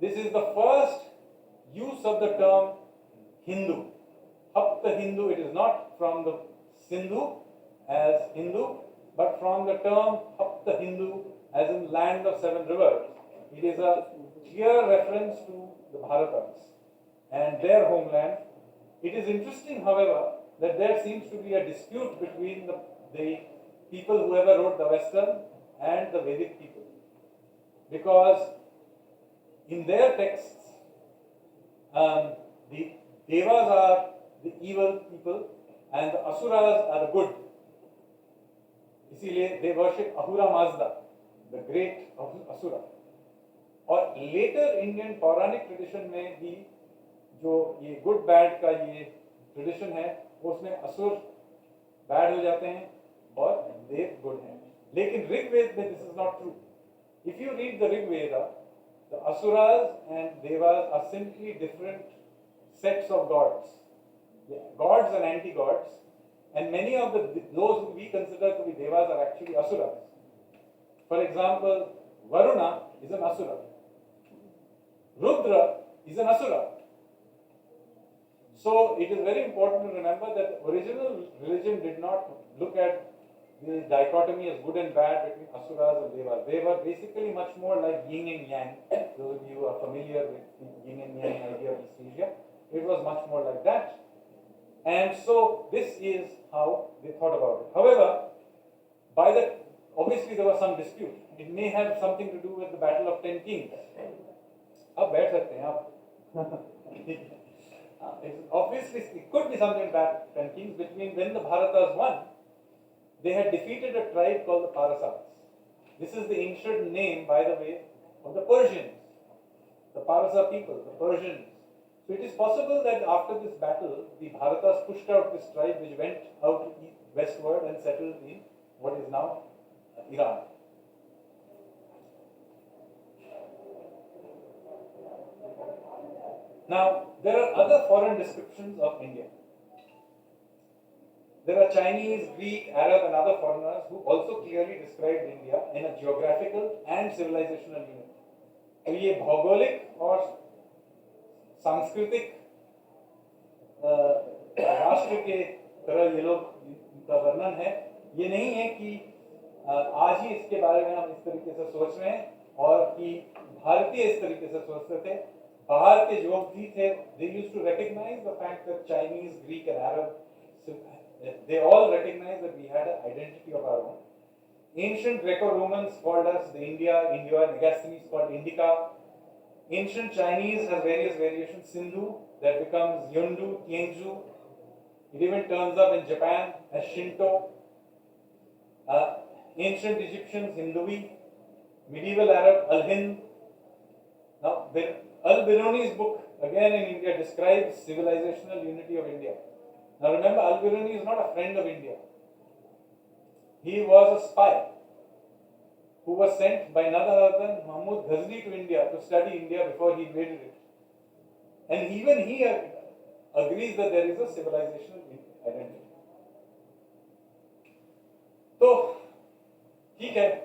This is the first use of the term Hindu. Hapta Hindu, it is not from the Sindhu as Hindu, but from the term Hapta Hindu as in land of seven rivers. It is a clear reference to the Bharatas and their homeland. It is interesting, however, that there seems to be a dispute between the people who ever wrote the Western and the Vedic people. Because in their texts, the Devas are the evil people and the Asuras are the good. इसीलिए they worship Ahura Mazda, the great Asura. और later Indian पौराणिक tradition में भी जो ये good bad का ये tradition है, उसमें असुर bad हो जाते हैं और देव good हैं. लेकिन ऋग्वेद में this is not true. If you read the Rig Veda, the Asuras and Devas are simply different sets of gods. Gods and anti-gods. And many of those who we consider to be Devas are actually Asuras. For example, Varuna is an Asura. Rudra is an Asura. So it is very important to remember that the original religion did not look at the dichotomy as good and bad between Asuras and Devas. They were basically much more like yin and yang. Those of you who are familiar with the yin and yang idea of East Asia, it was much more like that. And so this is how they thought about it. However, obviously there was some dispute. It may have something to do with the Battle of 10 Kings. आप बैठ सकते हैं आप. Obviously, it could be something about 10 Kings between when the Bharatas won. They had defeated a tribe called the Parasats. This is the ancient name, by the way, of the Persians. The Parasa people, the Persians. So it is possible that after this battle, the Bharatas pushed out this tribe which went out westward and settled in what is now Iran. Now, there are other foreign descriptions of India. There are Chinese, Greek, Arab and other foreigners who also clearly described India in a geographical and civilizational unit. तो ये भौगोलिक और सांस्कृतिक राष्ट्र के तरह ये लोग का वर्णन है. ये नहीं है कि आज ही इसके बारे में हम इस तरीके से सोच रहे हैं और कि भारतीय इस तरीके से सोचते थे. बाहर के जो भी थे, they used to recognize the fact that Chinese, Greek and Arab, they all recognized that we had an identity of our own. Ancient Greco-Romans called us the India, Negasthenes called Indica. Ancient Chinese has various variations, Sindhu, that becomes Yundu, Tianzhu. It even turns up in Japan as Shinto. Ancient Egyptians, Hindui. Medieval Arab, Al-Hind. Now, Al-Biruni's book, again in India, describes civilizational unity of India. Now remember, Al-Biruni is not a friend of India. He was a spy who was sent by none other than Mahmud Ghazni to India to study India before he invaded it. And even he agrees that there is a civilizational identity. So, ठीक है.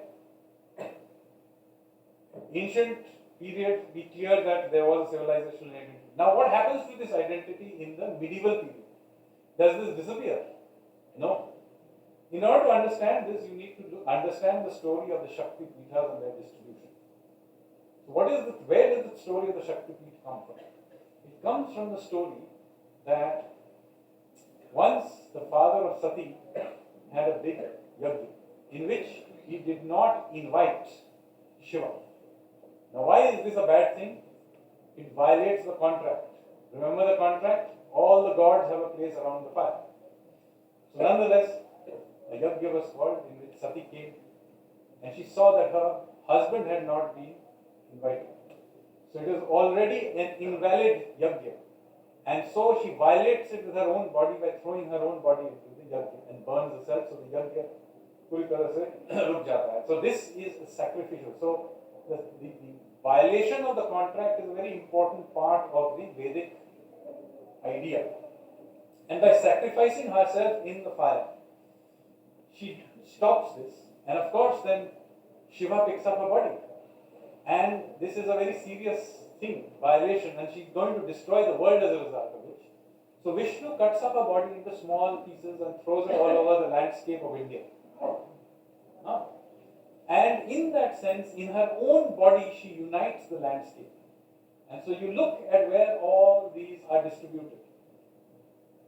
Ancient period, we clear that there was a civilizational identity. Now, what happens to this identity in the medieval period? Does this disappear? No. In order to understand this, you need to understand the story of the Shakti Pithas and their distribution. So, where does the story of the Shakti Pith come from? It comes from the story that once the father of Sati had a big yajna in which he did not invite Shiva. Now, why is this a bad thing? It violates the contract. Remember the contract? All the gods have a place around the fire. So, nonetheless, a yajna was called in which Sati came and she saw that her husband had not been invited. So, it is already an invalid yajna. And so, she violates it with her own body by throwing her own body into the yajna and burns herself. So, the yajna पूरी तरह से रुक जाता है. So, this is sacrificial. So, the violation of the contract is a very important part of the Vedic idea. And by sacrificing herself in the fire, she stops this. And of course, then Shiva picks up her body. And this is a very serious thing, violation, and she's going to destroy the world as a result of which. So Vishnu cuts up her body into small pieces and throws it all over the landscape of India. And in that sense, in her own body, she unites the landscape. And so you look at where all these are distributed.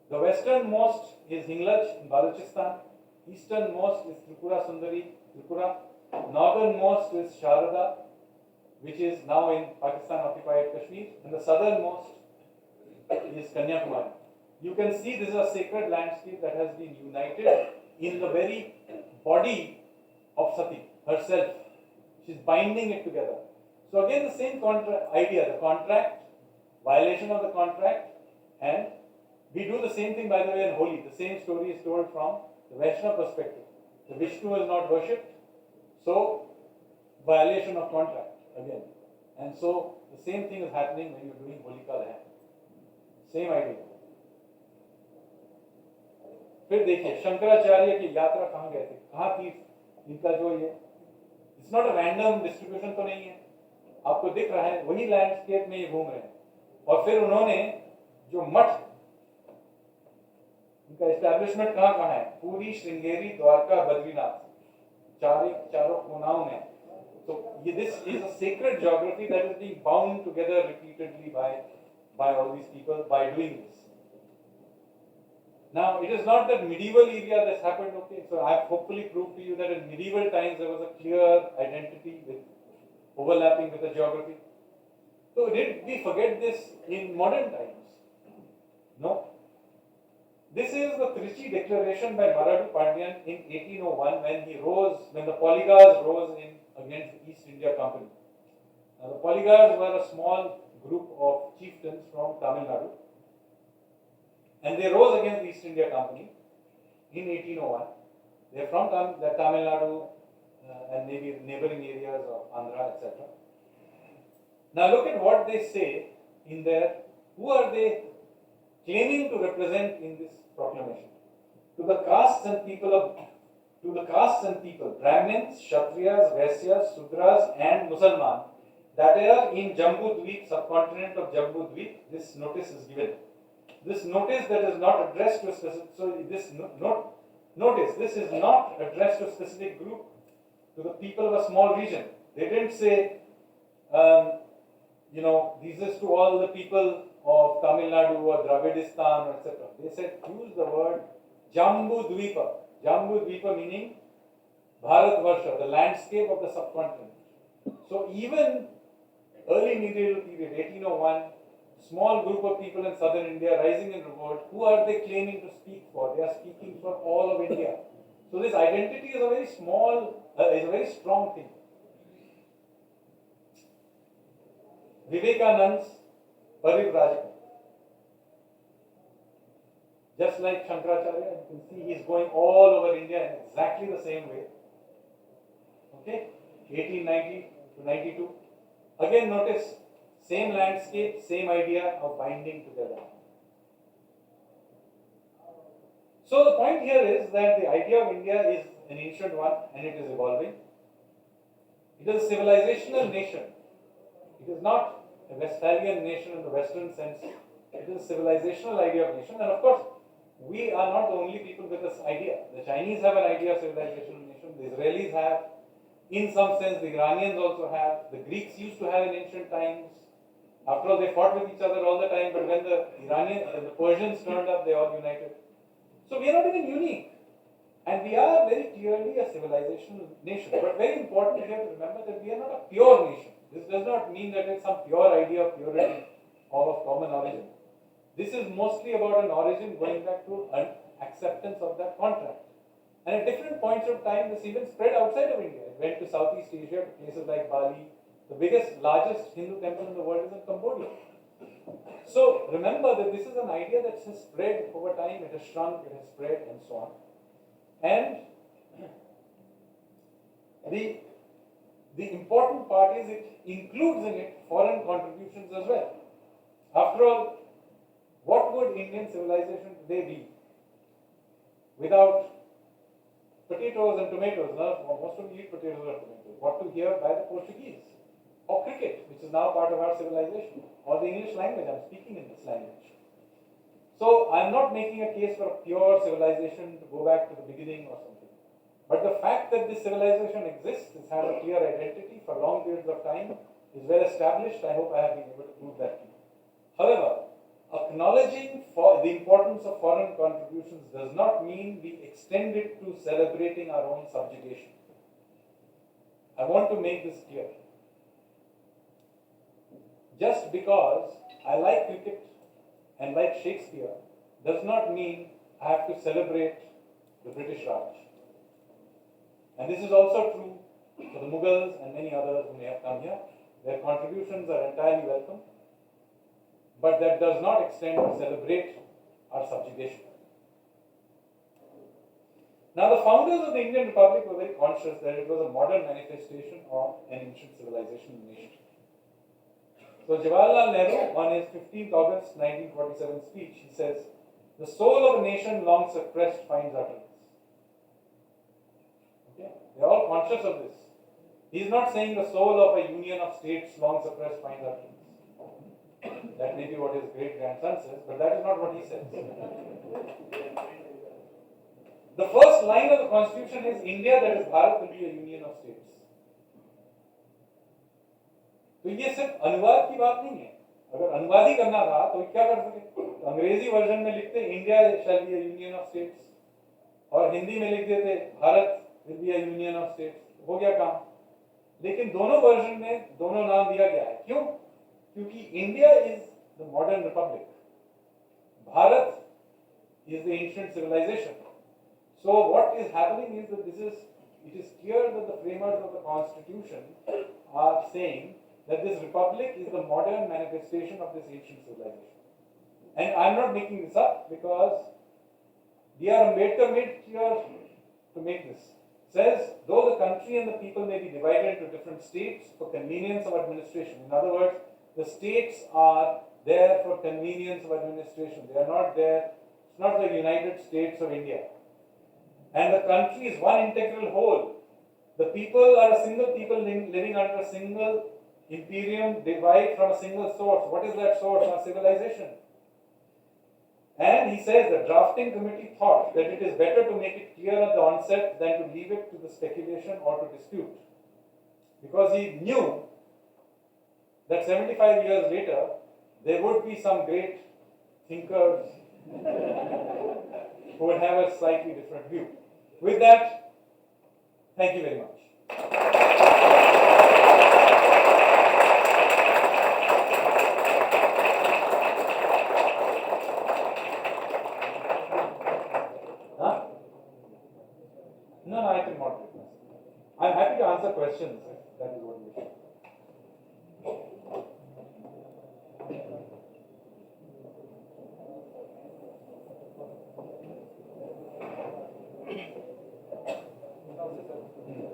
The westernmost is Hinglaj in Balochistan. Easternmost is Tripura Sundari, Tripura. Northernmost is Sharada, which is now in Pakistan-occupied Kashmir. And the southernmost is Kanyakumari. You can see this is a sacred landscape that has been united in the very body of Sati herself. She's binding it together. So again, the same idea, the contract, violation of the contract, and we do the same thing, by the way, in Holi. The same story is told from the Vaishnava perspective. The Vishnu is not worshipped, so violation of contract again. And so the same thing is happening when you're doing Holika Dahan. Same idea. फिर देखिए शंकराचार्य की यात्रा कहाँ गए थे, कहाँ थी इनका जो ये, it's not a random distribution तो नहीं है, आपको दिख रहा है वही लैंडस्केप में ये घूम रहे हैं. और फिर उन्होंने जो मठ, इनका एस्टैब्लिशमेंट कहाँ कहाँ है, पूरी, श्रृंगेरी, द्वारका, बद्रीनाथ, चारों कोनाओं में. So this is a sacred geography that is being bound together repeatedly by all these people by doing this. Now, it is not that medieval area this happened, okay. So I have hopefully proved to you that in medieval times there was a clear identity with overlapping with the geography. So did we forget this in modern times? No. This is the Trichy Declaration by Maratha Pandyan in 1801 when the Polygars rose against the East India Company. Now the Polygars were a small group of chieftains from Tamil Nadu, and they rose against the East India Company in 1801. They are from Tamil Nadu and maybe neighboring areas of Andhra, etc. Now look at what they say in their, who are they claiming to represent in this proclamation? To the castes and people, Brahmins, Kshatriyas, Vaisyas, Sudras and Musalman that are in Jambu Dweep, subcontinent of Jambu Dweep, this notice is given. This notice that is not addressed to a specific, so this notice, this is not addressed to a specific group, to the people of a small region. They didn't say, this is to all the people of Tamil Nadu or Dravidistan, etc. They said, use the word Jambu Dvipa. Jambu Dvipa meaning Bharatvarsha, the landscape of the subcontinent. So even early medieval period, 1801, small group of people in southern India rising in revolt, who are they claiming to speak for? They are speaking for all of India. So this identity is a very is a very strong thing. Vivekananda's Parivrajaka. Just like Shankaracharya, you can see he is going all over India in exactly the same way. Okay, 1890 to 92. Again, notice same landscape, same idea of binding together. So the point here is that the idea of India is an ancient one and it is evolving. It is a civilizational nation. It is not a Westphalian nation in the Western sense. It is a civilizational idea of nation. And of course, we are not the only people with this idea. The Chinese have an idea of civilizational nation. The Israelis have. In some sense, the Iranians also have. The Greeks used to have in ancient times. After all, they fought with each other all the time. But when the Persians turned up, they all united. So we are not even unique. And we are very clearly a civilizational nation. But very important here to remember that we are not a pure nation. This does not mean that it's some pure idea of purity or of common origin. This is mostly about an origin going back to an acceptance of that contract. And at different points of time, this even spread outside of India. It went to Southeast Asia, to places like Bali. The largest Hindu temple in the world is in Cambodia. So remember that this is an idea that has spread over time. It has shrunk, it has spread, and so on. And the important part is it includes in it foreign contributions as well. After all, what would Indian civilization today be without potatoes and tomatoes? Most of you eat potatoes and tomatoes. What to hear by the Portuguese? Or cricket, which is now part of our civilization. Or the English language, I'm speaking in this language. So I'm not making a case for a pure civilization to go back to the beginning or something. But the fact that this civilization exists, has had a clear identity for long periods of time, is well established. I hope I have been able to prove that to you. However, acknowledging the importance of foreign contributions does not mean we extend it to celebrating our own subjugation. I want to make this clear. Just because I like cricket and like Shakespeare does not mean I have to celebrate the British Raj. And this is also true for the Mughals and many others who may have come here. Their contributions are entirely welcome, but that does not extend to celebrate our subjugation. Now, the founders of the Indian Republic were very conscious that it was a modern manifestation of an ancient civilization nation. So Jawaharlal Nehru, on his 15th August 1947 speech, he says, "The soul of a nation long suppressed finds utterance." Okay? They are all conscious of this. He is not saying the soul of a union of states long suppressed finds utterance. That may be what his great-grandson says, but that is not what he says. The first line of the Constitution is, India, that is Bharat, will be a union of states. तो ये सिर्फ अनुवाद की बात नहीं है. अगर अनुवाद ही करना था तो क्या कर सके? तो अंग्रेजी वर्जन में लिखते India shall be a union of states, और हिंदी में लिख देते Bharat will be a union of states. हो गया काम. लेकिन दोनों वर्जन में दोनों नाम दिया गया है. क्यों? क्योंकि India is the modern Republic, Bharat is the ancient civilization. So what is happening is that it is clear that the framers of the Constitution are saying that this republic is the modern manifestation of this ancient civilization. And I am not making this up, because D.R. Ambedkar made clear to make this. Says, though the country and the people may be divided into different states for convenience of administration. In other words, the states are there for convenience of administration. They are not there. It's not the United States of India. And the country is one integral whole. The people are a single people living under a single imperium, derived from a single source. What is that source? Our civilization. And he says the drafting committee thought that it is better to make it clear at the onset than to leave it to the speculation or to dispute. Because he knew that 75 years later, there would be some great thinkers who would have a slightly different view. With that, thank you very much. Huh? No, I can moderate myself. I'm happy to answer questions if that is what you wish.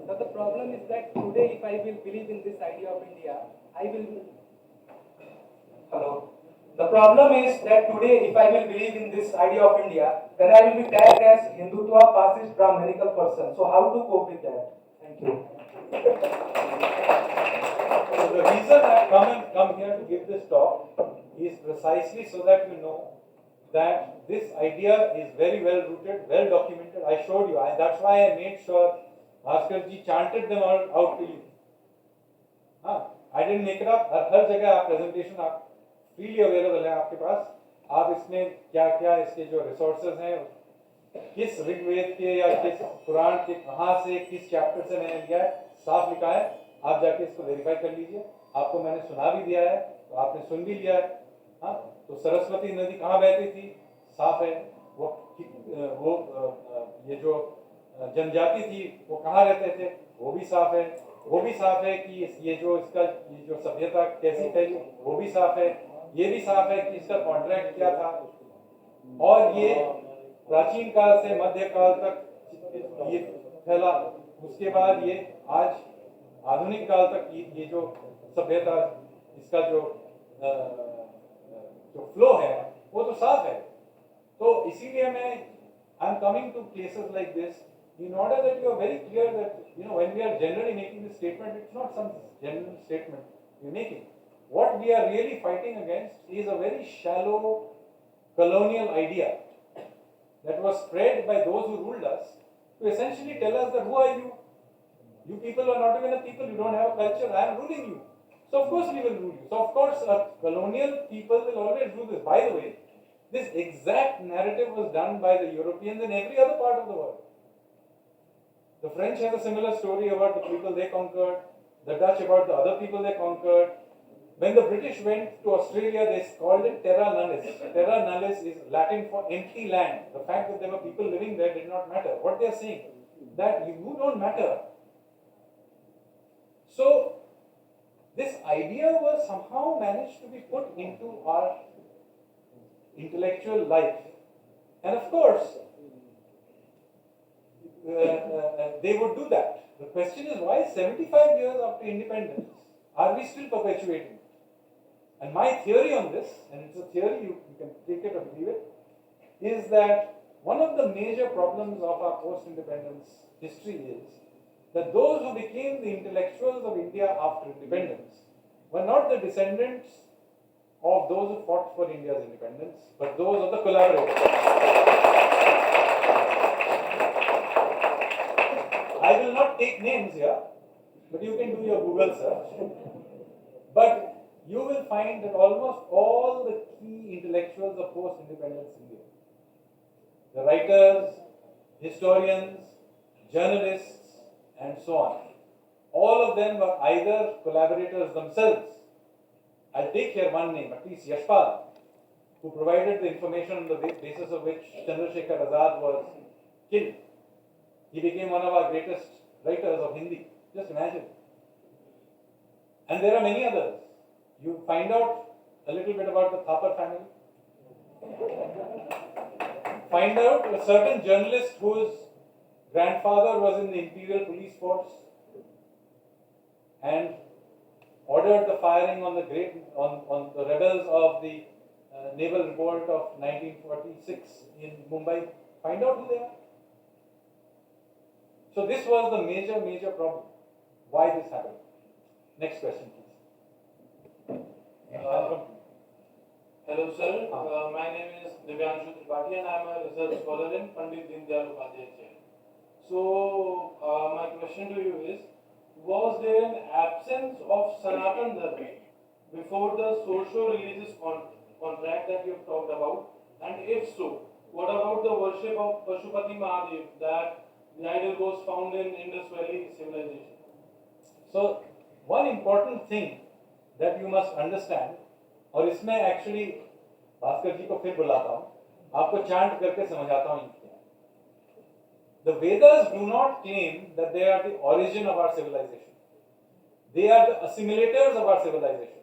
But the problem is that today, if I will believe in this idea of India, I will. Hello. The problem is that today, if I will believe in this idea of India, then I will be tagged as Hindutva, fascist, Brahmanical person. So how to cope with that? Thank you. So the reason I come here to give this talk is precisely so that you know that this idea is very well rooted, well documented. I showed you, and that's why I made sure Bhaskarji chanted them all out to you. I didn't make it up. हर जगह आप presentation आप freely available है आपके पास. आप इसमें क्या इसके जो resources हैं, किस ऋग्वेद के या किस पुराण के कहाँ से किस चैप्टर से मैंने लिया है, साफ लिखा है. आप जाके इसको वेरीफाई कर लीजिए. आपको मैंने सुना भी दिया है, तो आपने सुन भी लिया है. हाँ, तो सरस्वती नदी कहाँ बहती थी, साफ है. वो ये जो जनजाति थी वो कहाँ रहते थे, वो भी साफ है. वो भी साफ है कि ये जो सभ्यता कैसी फैली, वो भी साफ है. ये भी साफ है कि इसका कॉन्ट्रैक्ट क्या था, और ये प्राचीन काल से मध्य काल तक ये फैला. उसके बाद ये आज आधुनिक काल तक ये जो सभ्यता, इसका जो फ्लो है वो तो साफ है. तो इसीलिए मैं I am coming to places like this in order that you are very clear that, you know, when we are generally making this statement, it's not some general statement we're making. What we are really fighting against is a very shallow colonial idea that was spread by those who ruled us to essentially tell us that who are you? You people are not even a people, you don't have a culture, I am ruling you. So of course we will rule you. So of course colonial people will always do this. By the way, this exact narrative was done by the Europeans in every other part of the world. The French have a similar story about the people they conquered, the Dutch about the other people they conquered. When the British went to Australia, they called it terra nullius. Terra nullius is Latin for empty land. The fact that there were people living there did not matter. What they are saying, that you don't matter. So, this idea was somehow managed to be put into our intellectual life. And of course, they would do that. The question is, why 75 years after independence are we still perpetuating it? And my theory on this, and it's a theory, you can take it or leave it, is that one of the major problems of our post-independence history is that those who became the intellectuals of India after independence were not the descendants of those who fought for India's independence, but those of the collaborators. I will not take names here, but you can do your Google search. But you will find that almost all the key intellectuals of post-independence India, the writers, historians, journalists, and so on, all of them were either collaborators themselves. I'll take here one name, at least Yashpal, who provided the information on the basis of which Chandrasekhar Azad was killed. He became one of our greatest writers of Hindi. Just imagine. And there are many others. You find out a little bit about the Thapar family. Find out a certain journalist whose grandfather was in the Imperial Police Force and ordered the firing on the rebels of the naval revolt of 1946 in Mumbai. Find out who they are. So this was the major problem. Why this happened? Next question, please. Hello, sir. My name is Divyanshu Tripathi and I am a research scholar in Pandit Deendayal Upadhyay Chair. So, my question to you is, was there an absence of Sanatan Dharma before the socio-religious contract that you have talked about? And if so, what about the worship of Pashupati Mahadev that the idol was found in Indus Valley civilization? So, one important thing that you must understand, और इसमें actually Bhaskar जी को फिर बुलाता हूं, आपको chant करके समझाता हूं इनके। The Vedas do not claim that they are the origin of our civilization. They are the assimilators of our civilization.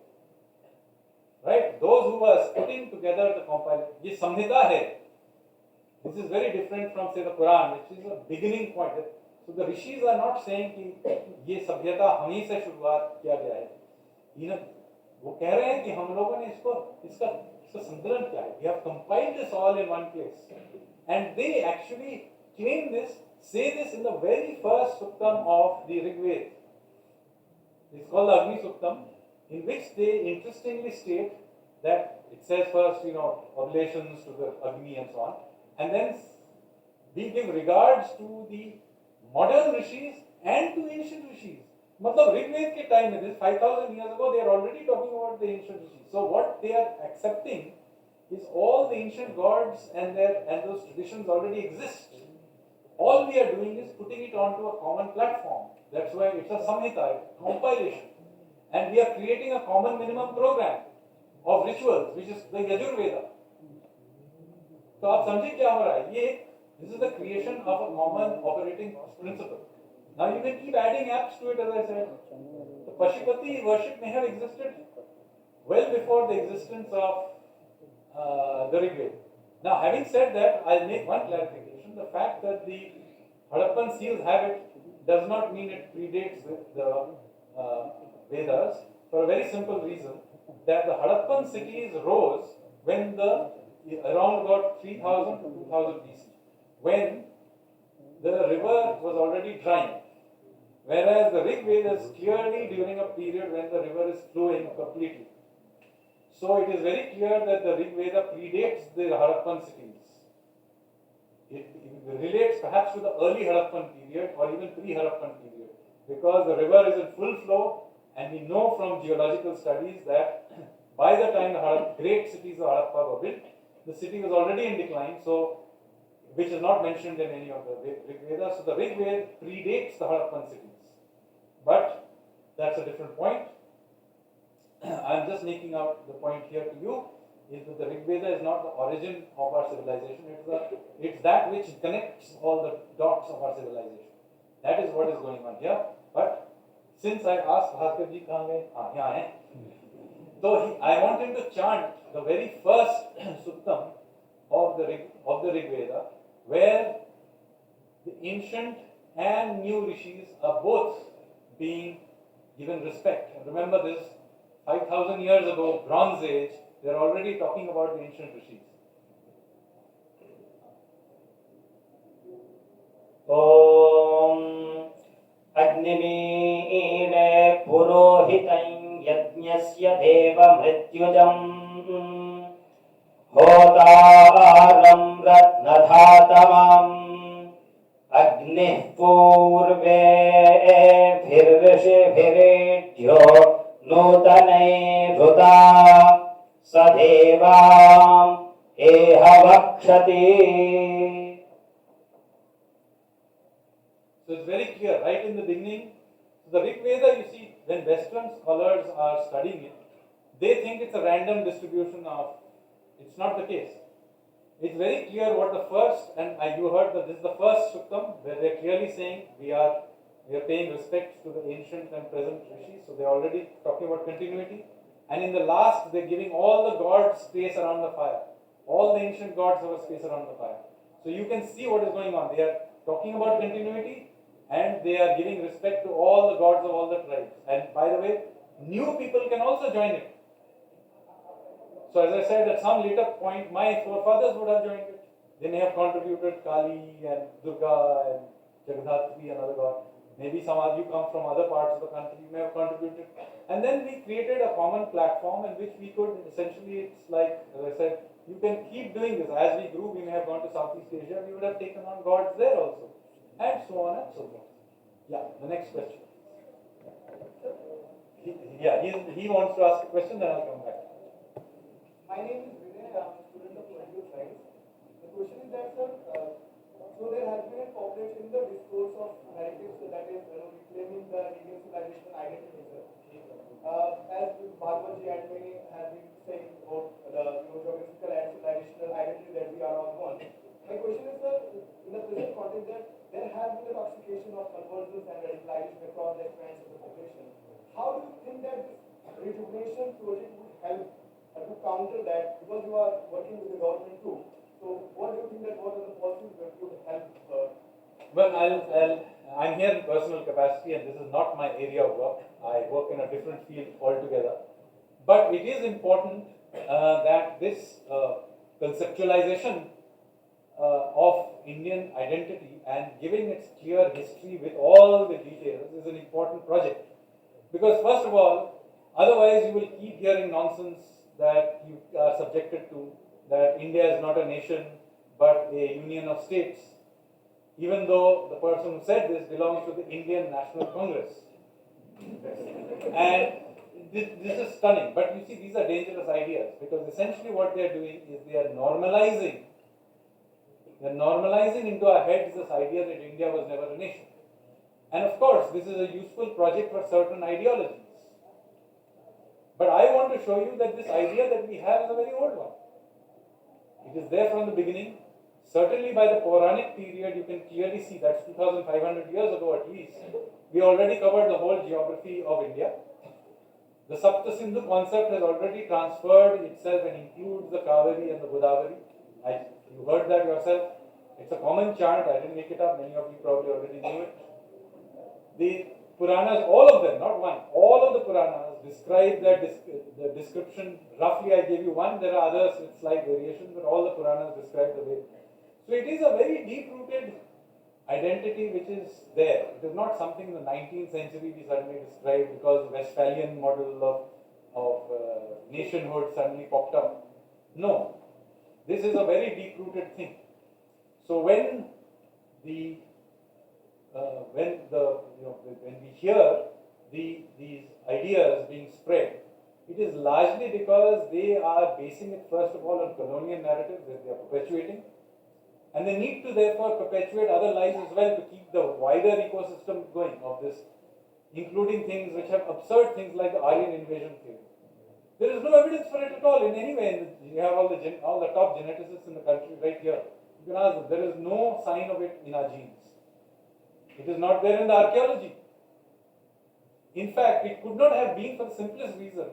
Right? Those who are putting together the compilation. ये संहिता है. This is very different from say the Quran, which is a beginning point. So the rishis are not saying कि ये सभ्यता हमी से शुरुआत किया गया है. वो कह रहे हैं कि हम लोगों ने इसका संकलन किया है. We have compiled this all in one place, and they actually claim this, say this in the very first suktam of the Rig Veda. It's called the Agni Suktam, in which they interestingly state that it says first, oblations to the Agni and so on, and then we give regards to the modern rishis and to ancient rishis. मतलब ऋग्वेद के time में, this 5,000 years ago, they are already talking about the ancient rishis. So what they are accepting is all the ancient gods and those traditions already exist. All we are doing is putting it onto a common platform. That's why it's a samhita, compilation, and we are creating a common minimum program of rituals, which is the Yajurveda. तो आप समझिए क्या हो रहा है? ये this is the creation of a common operating principle. Now you can keep adding apps to it, as I said. The Pashupati worship may have existed well before the existence of the Rig Veda. Now, having said that, I'll make one clarification. The fact that the Harappan seals have it does not mean it predates the Vedas, for a very simple reason, that the Harappan cities rose when around about 3000 to 2000 BC, when the river was already drying. Whereas the Rig Veda is clearly during a period when the river is flowing completely. So it is very clear that the Rig Veda predates the Harappan cities. It relates perhaps to the early Harappan period or even pre-Harappan period, because the river is in full flow, and we know from geological studies that by the time the great cities of Harappa were built, the city was already in decline, so which is not mentioned in any of the Rig Vedas. So the Rig Veda predates the Harappan cities. But that's a different point. I'm just making out the point here to you, is that the Rig Veda is not the origin of our civilization. It's that which connects all the dots of our civilization. That is what is going on here. But since I asked Bhaskar ji kahan gaye? Yahan hai. So I want him to chant the very first suttam of the Rig Veda, where the ancient and new rishis are both being given respect. And remember this, 5,000 years ago, Bronze Age, they are already talking about the ancient rishis. Om Agnimire Purohitam Yajñasya Deva Mrityujam Hotaram Ratnadhatamam Agnih Purve Bhirvishibhiredhyo Nutanai Bhuta Sadevam Ehavakshati. So it's very clear, right in the beginning. So the Rig Veda, you see, when Western scholars are studying it, they think it's a random distribution of. It's not the case. It's very clear what the first, and you heard that this is the first suktam, where they're clearly saying we are paying respect to the ancient and present rishis. So they're already talking about continuity. And in the last, they're giving all the gods space around the fire. All the ancient gods have a space around the fire. So you can see what is going on. They are talking about continuity, and they are giving respect to all the gods of all the tribes. And by the way, new people can also join it. So as I said, at some later point, my forefathers would have joined it. They may have contributed Kali and Durga and Jagadhatri and other gods. Maybe some of you come from other parts of the country, you may have contributed. And then we created a common platform in which we could essentially, it's like, as I said, you can keep doing this. As we grew, we may have gone to Southeast Asia, we would have taken on gods there also, and so on and so forth. Yeah, the next question. He wants to ask a question, then I'll come back. My name is Vinay. I'm a student of political science. The question is that, sir, so there has been a population in the discourse of narratives that is, reclaiming the Indian civilization identity, sir. As Bhagwatji and many have been saying about the geographical and civilizational identity that we are all one. My question is, sir, in the present context, that there has been a toxification of convergence and radicalization across the expanse of the population. How do you think that this rejuvenation project would help to counter that? Because you are working with the government too. So what do you think that what are the policies that would help? Well, I'm here in personal capacity, and this is not my area of work. I work in a different field altogether. But it is important that this conceptualization of Indian identity and giving its clear history with all the details is an important project. Because first of all, otherwise you will keep hearing nonsense that you are subjected to, that India is not a nation but a union of states, even though the person who said this belongs to the Indian National Congress. And this is stunning, but you see, these are dangerous ideas, because essentially what they are doing is they are normalizing into our heads this idea that India was never a nation. And of course, this is a useful project for certain ideologies. But I want to show you that this idea that we have is a very old one. It is there from the beginning. Certainly by the Puranic period, you can clearly see that's 2,500 years ago at least. We already covered the whole geography of India. The Sapta Sindhu concept has already transferred itself and includes the Kaveri and the Godavari. You heard that yourself. It's a common chant. I didn't make it up. Many of you probably already knew it. The Puranas, all of them, not one, all of the Puranas describe the description. Roughly, I gave you one. There are others with slight variations, but all the Puranas describe the way. So it is a very deep-rooted identity which is there. It is not something in the 19th century we suddenly described because the Westphalian model of nationhood suddenly popped up. No, this is a very deep-rooted thing. So when we hear these ideas being spread, it is largely because they are basing it first of all on colonial narratives that they are perpetuating. And they need to therefore perpetuate other lies as well to keep the wider ecosystem going of this, including things which have absurd things like the Aryan invasion theory. There is no evidence for it at all in any way. You have all the top geneticists in the country right here. You can ask them. There is no sign of it in our genes. It is not there in the archaeology. In fact, it could not have been for the simplest reason.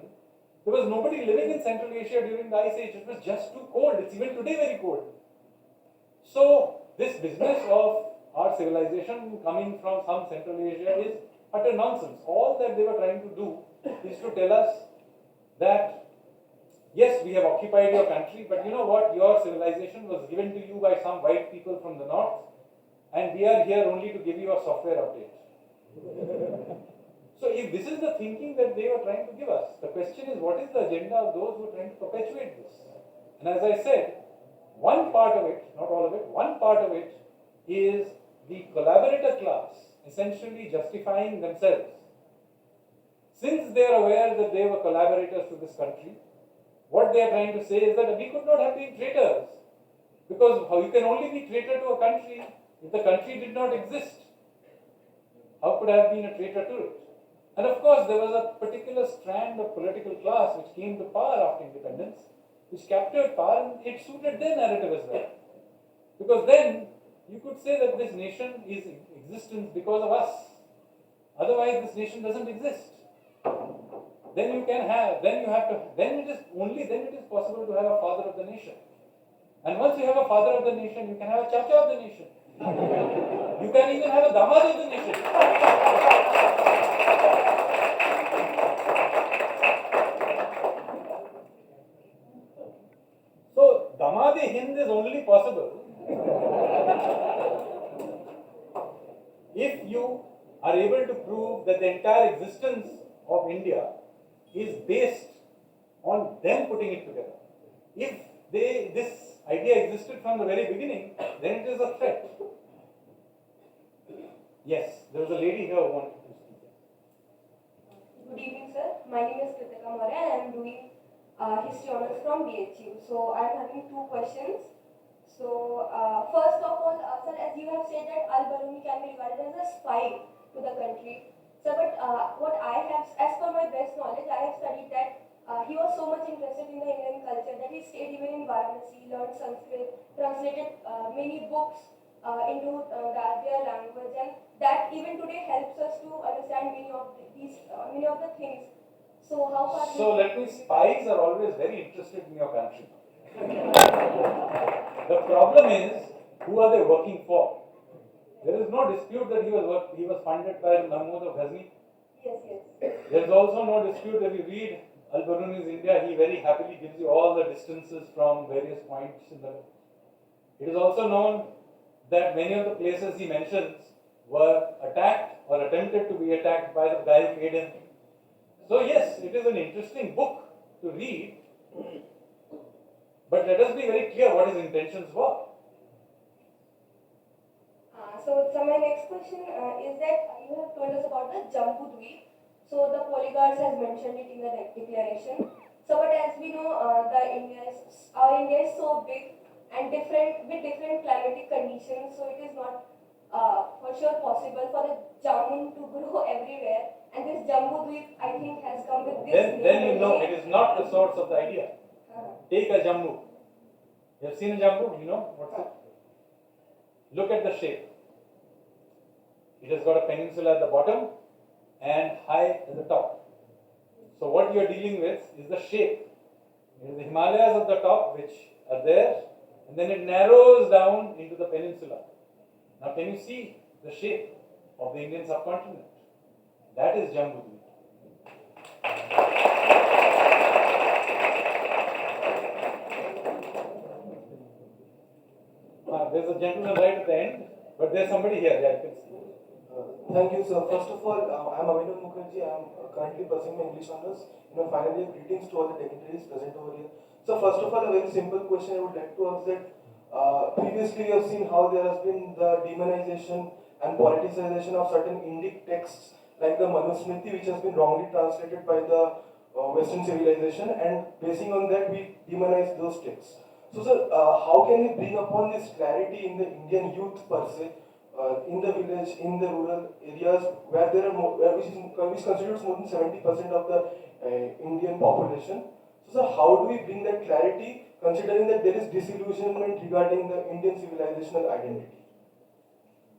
There was nobody living in Central Asia during the Ice Age. It was just too cold. It's even today very cold. So, this business of our civilization coming from some Central Asia is utter nonsense. All that they were trying to do is to tell us that, yes, we have occupied your country, but you know what? Your civilization was given to you by some white people from the north, and we are here only to give you a software update. So, if this is the thinking that they were trying to give us, the question is, what is the agenda of those who are trying to perpetuate this? And as I said, one part of it, not all of it, one part of it is the collaborator class essentially justifying themselves. Since they are aware that they were collaborators to this country, what they are trying to say is that we could not have been traitors. Because you can only be traitor to a country if the country did not exist. How could I have been a traitor to it? And of course, there was a particular strand of political class which came to power after independence, which captured power, and it suited their narrative as well. Because then you could say that this nation is in existence because of us. Otherwise, this nation doesn't exist. Then it is possible to have a father of the nation. And once you have a father of the nation, you can have a chacha of the nation. You can even have a damad of the nation. So, Damad-e-Hind is only possible if you are able to prove that the entire existence of India is based on them putting it together. If this idea existed from the very beginning, then it is a threat. Yes, there was a lady here who wanted to speak. Good evening, sir. My name is Kritika Maurya and I am doing history honors from BHU. So I am having two questions. So first of all, sir, as you have said that Al-Baruni can be regarded as a spy to the country. So, but what I have, as per my best knowledge, I have studied that he was so much interested in the Indian culture that he stayed even in Varanasi, learned Sanskrit, translated many books into their language, and that even today helps us to understand many of the things. So how far? So let me. Spies are always very interested in your country. The problem is, who are they working for? There is no dispute that he was funded by Mahmud of Ghazni. Yes. There is also no dispute that if you read Al-Baruni's India, he very happily gives you all the distances from various points in the. It is also known that many of the places he mentions were attacked or attempted to be attacked by the guy who made him. So yes, it is an interesting book to read, but let us be very clear what his intentions were. So my next question is that you have told us about the Jambu Dweep. So the Polyguards has mentioned it in the declaration. So but as we know, our India is so big and different with different climatic conditions. So it is not for sure possible for the jamun to grow everywhere. And this Jambu Dweep, I think, has come with this. Then you know it is not the source of the idea. Take a jambu. You have seen a jambu? You know what's it? Look at the shape. It has got a peninsula at the bottom and high at the top. So what you are dealing with is the shape. It is the Himalayas at the top which are there, and then it narrows down into the peninsula. Now can you see the shape of the Indian subcontinent? That is Jambu Dweep. There's a gentleman right at the end, but there's somebody here. Yeah, you can see. Thank you, sir. First of all, I'm Avinav Mukherjee. I'm currently pursuing my English honors. Finally, greetings to all the dignitaries present over here. So, first of all, a very simple question I would like to ask that previously you have seen how there has been the demonization and politicization of certain Indic texts like the Manusmriti, which has been wrongly translated by the Western civilization, and basing on that, we demonize those texts. So, sir, how can we bring upon this clarity in the Indian youth per se? In the village, in the rural areas where there are more, which constitutes more than 70% of the Indian population. So, sir, how do we bring that clarity, considering that there is disillusionment regarding the Indian civilizational identity?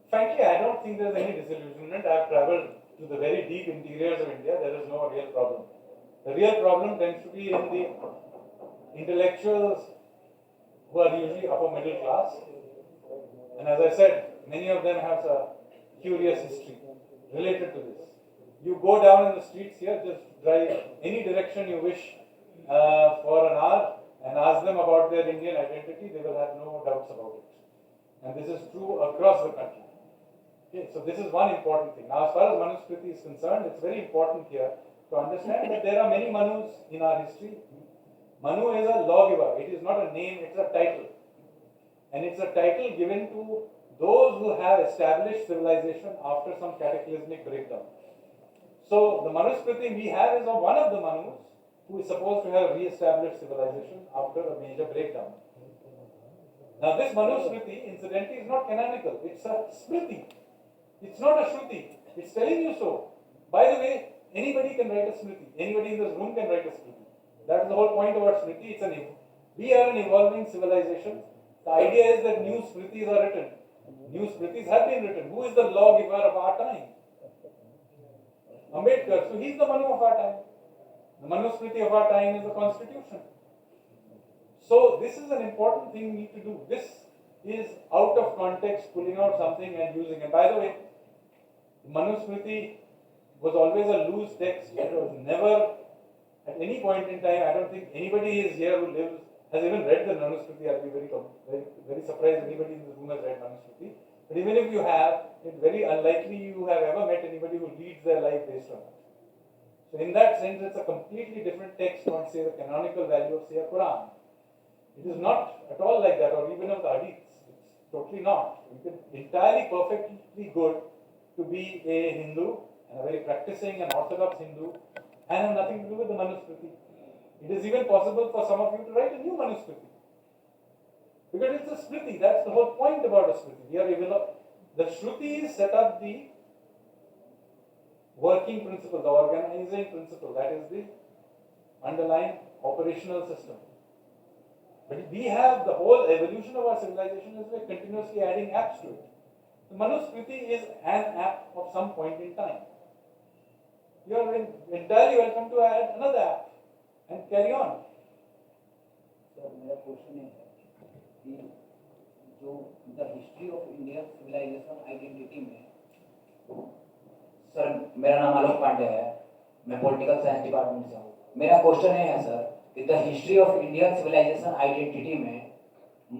Frankly, I don't think there's any disillusionment. I've traveled to the very deep interiors of India. There is no real problem. The real problem tends to be in the intellectuals who are usually upper middle class. And as I said, many of them have a curious history related to this. You go down in the streets here, just drive any direction you wish for an hour and ask them about their Indian identity, they will have no doubts about it. And this is true across the country. Okay, so this is one important thing. Now, as far as Manusmriti is concerned, it's very important here to understand that there are many Manus in our history. Manu is a lawgiver. It is not a name, it's a title. And it's a title given to those who have established civilization after some cataclysmic breakdown. So the Manusmriti we have is of one of the Manus who is supposed to have re-established civilization after a major breakdown. Now this Manusmriti, incidentally, is not canonical. It's a Smriti. It's not a Shruti. It's telling you so. By the way, anybody can write a Smriti. Anybody in this room can write a Smriti. That is the whole point about Smriti. We are an evolving civilization. The idea is that new Smritis are written. New Smritis have been written. Who is the lawgiver of our time? Ambedkar. So he is the Manu of our time. The Manusmriti of our time is the constitution. So this is an important thing we need to do. This is out of context, pulling out something and using it. By the way, Manusmriti was always a loose text. It was never, at any point in time, I don't think anybody is here who lives has even read the Manusmriti. I'll be very surprised if anybody in this room has read Manusmriti. But even if you have, it's very unlikely you have ever met anybody who leads their life based on that. So in that sense, it's a completely different text on, say, the canonical value of, say, a Quran. It is not at all like that, or even of the Hadiths. It's totally not. You can entirely perfectly good to be a Hindu, and a very practicing and orthodox Hindu, and have nothing to do with the Manusmriti. It is even possible for some of you to write a new Manusmriti. Because it's a Smriti, that's the whole point about a Smriti. The Shrutis set up the working principle, the organizing principle, that is the underlying operational system. But we have the whole evolution of our civilization is like continuously adding apps to it. The Manusmriti is an app of some point in time. You are entirely welcome to add another app and carry on. Sir मेरा question है कि जो the history of Indian civilization identity में sir मेरा नाम आलोक पांडे है मैं political science department से हूँ मेरा क्वेश्चन है सर कि the history of Indian civilization identity में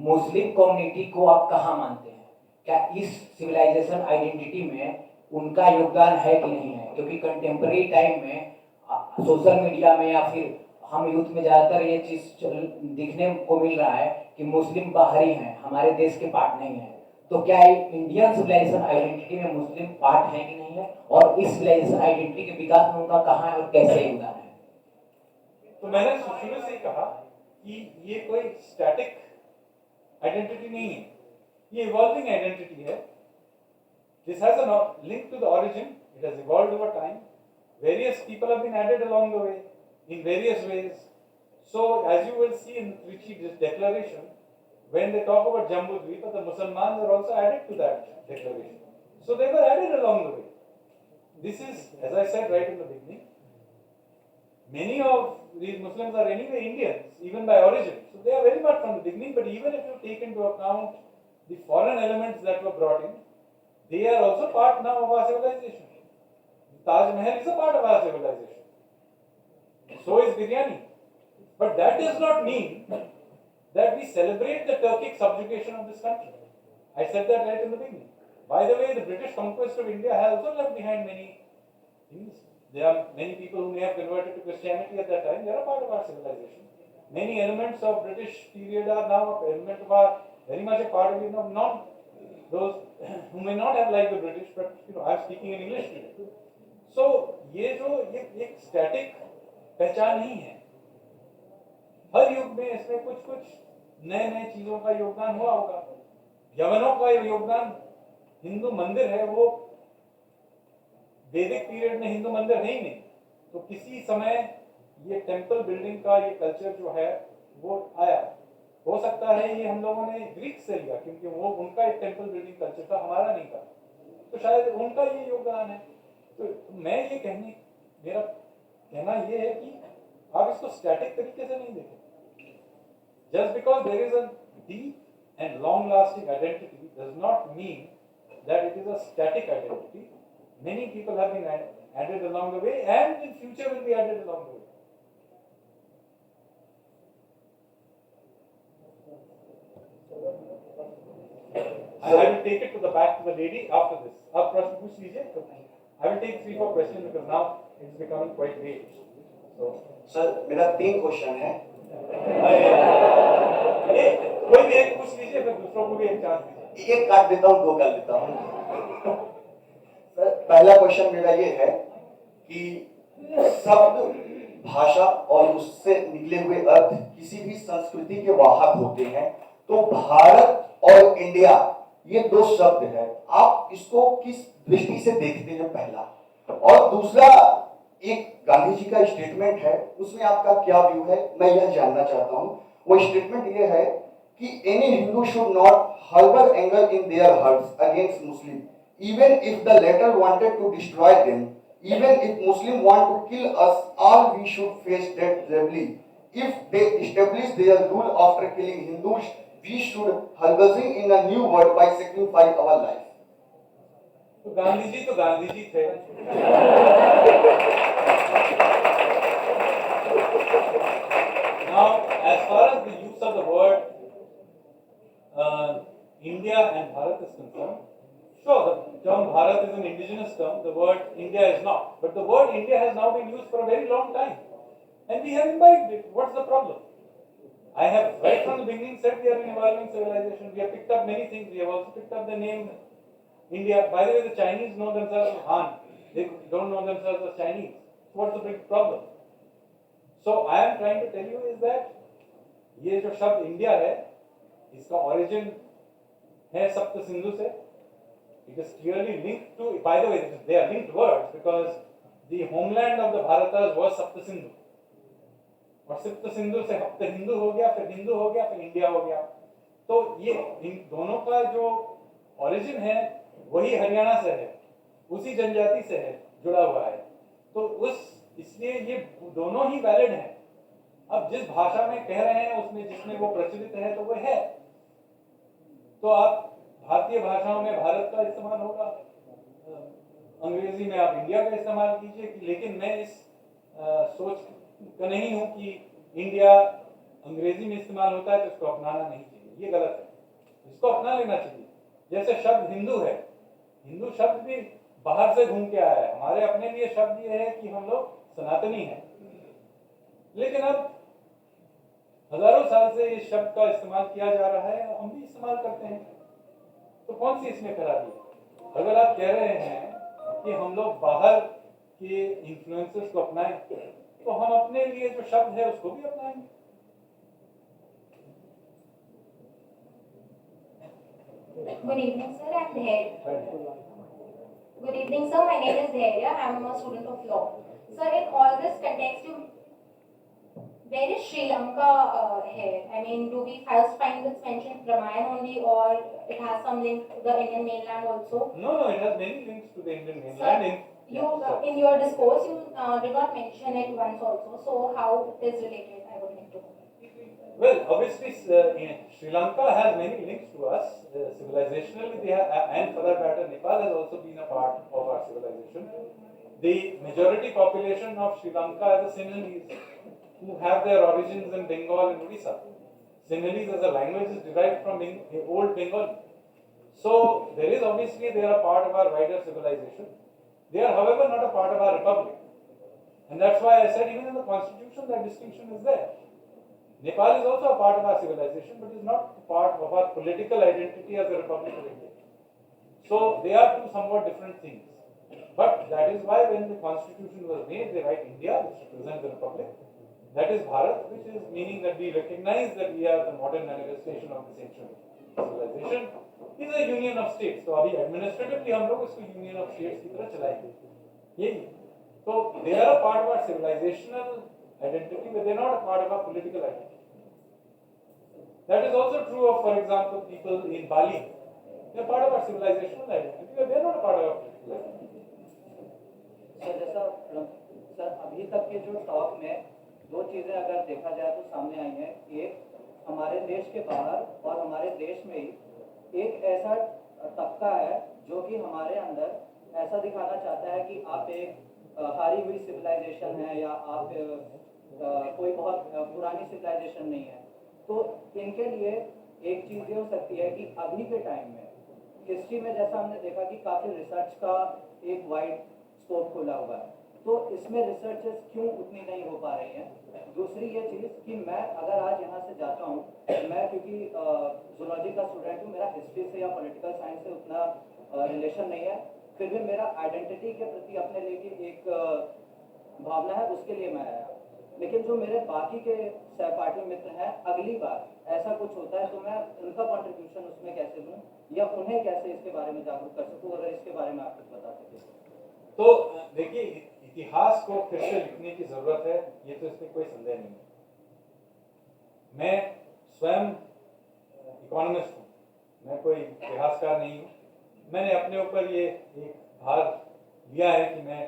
मुस्लिम कम्युनिटी को आप कहाँ मानते हैं क्या इस सिविलाइजेशन आइडेंटिटी में उनका योगदान है कि नहीं है क्योंकि कंटेम्पररी टाइम में सोशल मीडिया में या फिर हम यूथ में ज़्यादातर ये चीज़ दिखने को मिल रहा है कि मुस्लिम बाहरी हैं हमारे देश के पार्ट नहीं हैं तो क्या इंडियन सिविलाइजेशन आइडेंटिटी में मुस्लिम पार्ट है कि नहीं है और इस सिविलाइजेशन आइडेंटिटी के विकास में उनका कहाँ है और कैसे योगदान है तो मैंने शुरू से ही कहा कि ये कोई स्टैटिक आइडेंटिटी नहीं है, ये इवॉल्विंग आइडेंटिटी है. This has a link to the origin. It has evolved over time. Various people have been added along the way in various ways. So, as you will see in Trichy's declaration, when they talk about Jambu Dweep, the Musalmans are also added to that declaration. So, they were added along the way. This is, as I said right in the beginning, many of these Muslims are anyway Indians, even by origin. So, they are very much from the beginning, but even if you take into account the foreign elements that were brought in, they are also part now of our civilization. Taj Mahal is a part of our civilization. So is biryani. But that does not mean that we celebrate the Turkic subjugation of this country. I said that right in the beginning. By the way, the British conquest of India has also left behind many things. There are many people who may have converted to Christianity at that time. They are a part of our civilization. Many elements of British period are now element of our, very much a part of it, not those who may not have liked the British, but I am speaking in English today. So, ये एक static पहचान नहीं है. हर युग में इसमें कुछ नए चीजों का योगदान हुआ होगा. यवनों का योगदान, हिंदू मंदिर है वो वैदिक पीरियड में हिंदू मंदिर है ही नहीं, तो किसी समय ये टेम्पल बिल्डिंग का ये कल्चर जो है वो आया. हो सकता है ये हम लोगों ने ग्रीक से लिया क्योंकि वो उनका एक टेम्पल बिल्डिंग कल्चर था, हमारा नहीं था, तो शायद उनका ये योगदान है. तो मैं ये मेरा कहना ये है कि आप इसको स्टैटिक तरीके से नहीं देखें. Just because there is a deep and long lasting identity does not mean that it is a static identity. Many people have been added along the way and in future will be added along the way. I will take it to the back to the lady after this. आप प्रश्न पूछ लीजिए. I will take 3-4 questions because now it's becoming quite late. So, sir मेरा 3 question है. कोई भी एक पूछ लीजिए फिर दूसरों को भी एक चांस दीजिए. एक काट देता हूँ, 2 कर देता हूँ. सर पहला क्वेश्चन मेरा ये है कि शब्द, भाषा और उससे निकले हुए अर्थ किसी भी संस्कृति के वाहक होते हैं. तो भारत और इंडिया ये 2 शब्द है, आप इसको किस दृष्टि से देखते हैं, पहला. और दूसरा, एक गांधी जी का स्टेटमेंट है, उसमें आपका क्या व्यू है, मैं यह जानना चाहता हूं. वो स्टेटमेंट ये है कि any Hindu should not harbor anger in their hearts against Muslim, even if the latter wanted to destroy them. Even if Muslim want to kill us, all we should face death bravely. If they establish their rule after killing Hindus, we should harbor in a new world by sacrificing our life. तो गांधी जी थे. Now, as far as the use of the word India and Bharat is concerned, Sure, the term Bharat is an indigenous term, the word India is not. But the word India has now been used for a very long time. And we have imbibed it. What's the problem? I have right from the beginning said we are an evolving civilization. We have picked up many things. We have also picked up the name India. By the way, the Chinese know themselves as Han. They don't know themselves as Chinese. So what's the big problem? So I am trying to tell you is that ये जो शब्द India है इसका origin है सप्त सिंधु से. It is clearly linked to, by the way, they are linked words because the homeland of the Bharatas was सप्त सिंधु. और सप्त सिंधु से हप्त हिंदू हो गया, फिर हिंदू हो गया, फिर इंडिया हो गया. तो ये इन दोनों का जो origin है वही हरियाणा से है, उसी जनजाति से है, जुड़ा हुआ है. तो इसलिए ये दोनों ही वैलिड हैं. अब जिस भाषा में कह रहे हैं उसमें जिसमें वो प्रचलित है तो वो है. तो आप भारतीय भाषाओं में भारत का इस्तेमाल होगा, अंग्रेजी में आप इंडिया का इस्तेमाल कीजिए. लेकिन मैं इस सोच का नहीं हूं कि इंडिया अंग्रेजी में इस्तेमाल होता है तो इसको अपनाना नहीं चाहिए. ये गलत है, इसको अपना लेना चाहिए. जैसे शब्द हिंदू है, हिंदू शब्द भी बाहर से घूम के आया है. हमारे अपने लिए शब्द ये है कि हम लोग सनातनी हैं. लेकिन अब हजारों साल से इस शब्द का इस्तेमाल किया जा रहा है और हम भी इस्तेमाल करते हैं. तो कौन सी इसमें खराबी है? अगर आप कह रहे हैं कि हम लोग बाहर के इन्फ्लुएंसेस को अपनाएं तो हम अपने लिए जो शब्द है उसको भी अपनाएंगे. Good evening, sir. I'm Dhairya. Good evening, sir. My name is Dhairya. I'm a student of law. Sir, in all this context, where is Sri Lanka here? I mean, do we first find this mentioned Ramayan only, or it has some link to the Indian mainland also? No, it has many links to the Indian mainland. Sir, in your discourse, you did not mention it once also. So, how it is related? I would like to know. Well, obviously, Sri Lanka has many links to us. Civilizationally, they have, and for that matter, Nepal has also been a part of our civilization. The majority population of Sri Lanka are the Sinhalese, who have their origins in Bengal and Odisha. Sinhalese as a language is derived from old Bengali. So, there is obviously, they are a part of our wider civilization. They are, however, not a part of our republic. And that's why I said even in the constitution that distinction is there. Nepal is also a part of our civilization, but is not a part of our political identity as a Republic of India. So they are two somewhat different things. But that is why when the constitution was made, they write India, which represents the Republic. That is Bharat, which is meaning that we recognize that we are the modern manifestation of this ancient civilization. It is a union of states. So अभी administratively हम लोग इसको union of states की तरह चलाएंगे. यही. So they are a part of our civilizational identity, but they are not a part of our political identity. That is also true of, for example, people in Bali. They are part of our civilizational identity, but they are not a part of our political identity. Sir अभी तक के जो talk में दो चीजें अगर देखा जाए तो सामने आई हैं. एक हमारे देश के बाहर और हमारे देश में ही एक ऐसा तबका है जो कि हमारे अंदर ऐसा दिखाना चाहता है कि आप एक हारी हुई सिविलाइजेशन है या आप कोई बहुत पुरानी सिविलाइजेशन नहीं है. तो इनके लिए एक चीज ये हो सकती है कि अभी के टाइम में हिस्ट्री में जैसा हमने देखा कि काफी रिसर्च का एक वाइड स्कोप खुला हुआ है, तो इसमें रिसर्चेस क्यों उतनी नहीं हो पा रही हैं. दूसरी ये चीज कि मैं अगर आज यहाँ से जाता हूँ, मैं क्योंकि जूलॉजी का स्टूडेंट हूँ, मेरा हिस्ट्री से या पॉलिटिकल साइंस से उतना रिलेशन नहीं है, फिर भी मेरा आइडेंटिटी के प्रति अपने लिए एक भावना है, उसके लिए मैं आया. लेकिन जो मेरे बाकी के सहपाठी मित्र हैं, अगली बार ऐसा कुछ होता है तो मैं उनका कंट्रीब्यूशन उसमें कैसे दूं या उन्हें कैसे इसके बारे में जागरूक कर सकूं, अगर इसके बारे में आप कुछ बता सकें. तो देखिए, इतिहास को फिर से लिखने की जरूरत है, ये तो इसमें कोई संदेह नहीं है. मैं स्वयं इकोनॉमिस्ट हूँ, मैं कोई इतिहासकार नहीं हूँ. मैंने अपने ऊपर ये एक भार लिया है कि मैं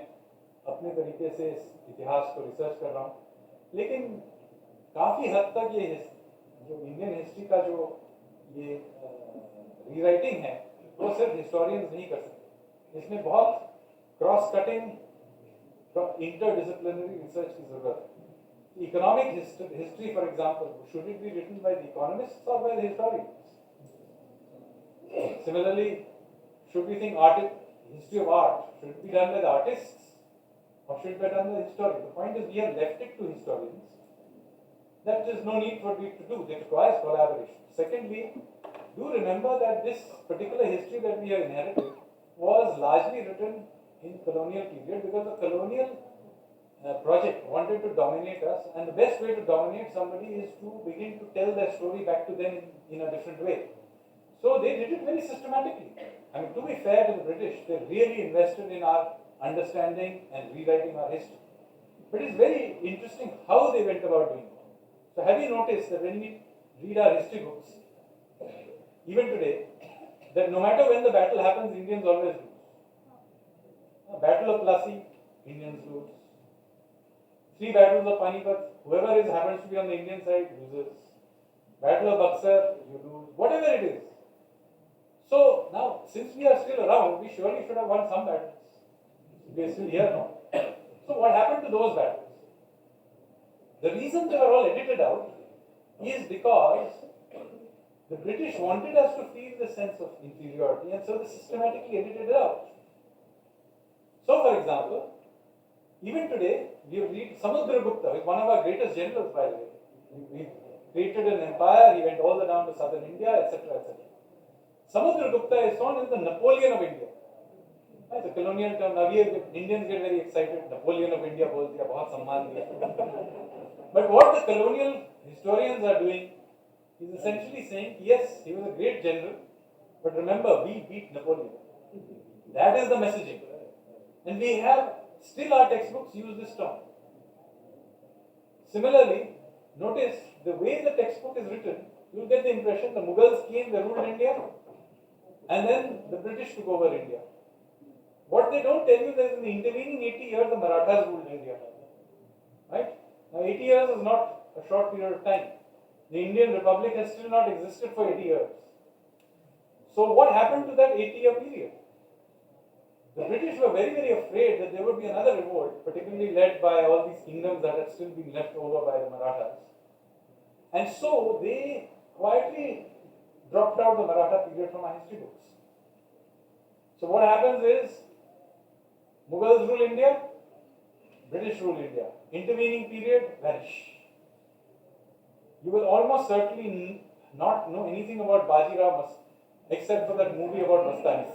अपने तरीके से इस इतिहास को रिसर्च कर रहा हूँ. लेकिन काफी हद तक ये जो इंडियन हिस्ट्री का जो ये रीराइटिंग है वो सिर्फ हिस्टोरियंस नहीं कर सकते. इसमें बहुत क्रॉस कटिंग इंटरडिसिप्लिनरी रिसर्च की जरूरत है. Economic history for example, should it be written by the economists और by the historians? Similarly, should we think history of art should it be done by the artists or should it be done by the historians? The point is we have left it to historians. That there is no need for it to do. It requires collaboration. Secondly, do remember that this particular history that we have inherited was largely written in colonial period because the colonial project wanted to dominate us, and the best way to dominate somebody is to begin to tell their story back to them in a different way. So they did it very systematically. I mean, to be fair to the British, they really invested in our understanding and rewriting our history. But it's very interesting how they went about doing it. So have you noticed that when we read our history books, even today, that no matter when the battle happens, Indians always lose. Battle of Plassey, Indians lose. 3 battles of Panipat, whoever happens to be on the Indian side loses. Battle of Buxar, you lose. Whatever it is. So now, since we are still around, we surely should have won some battles. We are still here now. So what happened to those battles? The reason they were all edited out is because the British wanted us to feel the sense of inferiority, and so they systematically edited it out. So, for example, even today, we read Samudragupta, one of our greatest generals, by the way. He created an empire, he went all the way down to southern India, etc., etc. Samudragupta is known as the Napoleon of India. It's a colonial term. Now Indians get very excited. Napoleon of India, bol diya, bahut samman diya. But what the colonial historians are doing is essentially saying, yes, he was a great general, but remember, we beat Napoleon. That is the messaging. And we have, still our textbooks use this term. Similarly, notice the way the textbook is written, you will get the impression the Mughals came, they ruled India, and then the British took over India. What they don't tell you is in the intervening 80 years, the Marathas ruled India. Right? Now, 80 years is not a short period of time. The Indian Republic has still not existed for 80 years. So, what happened to that 80-year period? The British were very, very afraid that there would be another revolt, particularly led by all these kingdoms that had still been left over by the Marathas. And so, they quietly dropped out the Maratha period from our history books. So, what happens is, Mughals rule India, British rule India. Intervening period, vanish. You will almost certainly not know anything about Bajirao except for that movie about Mastanis.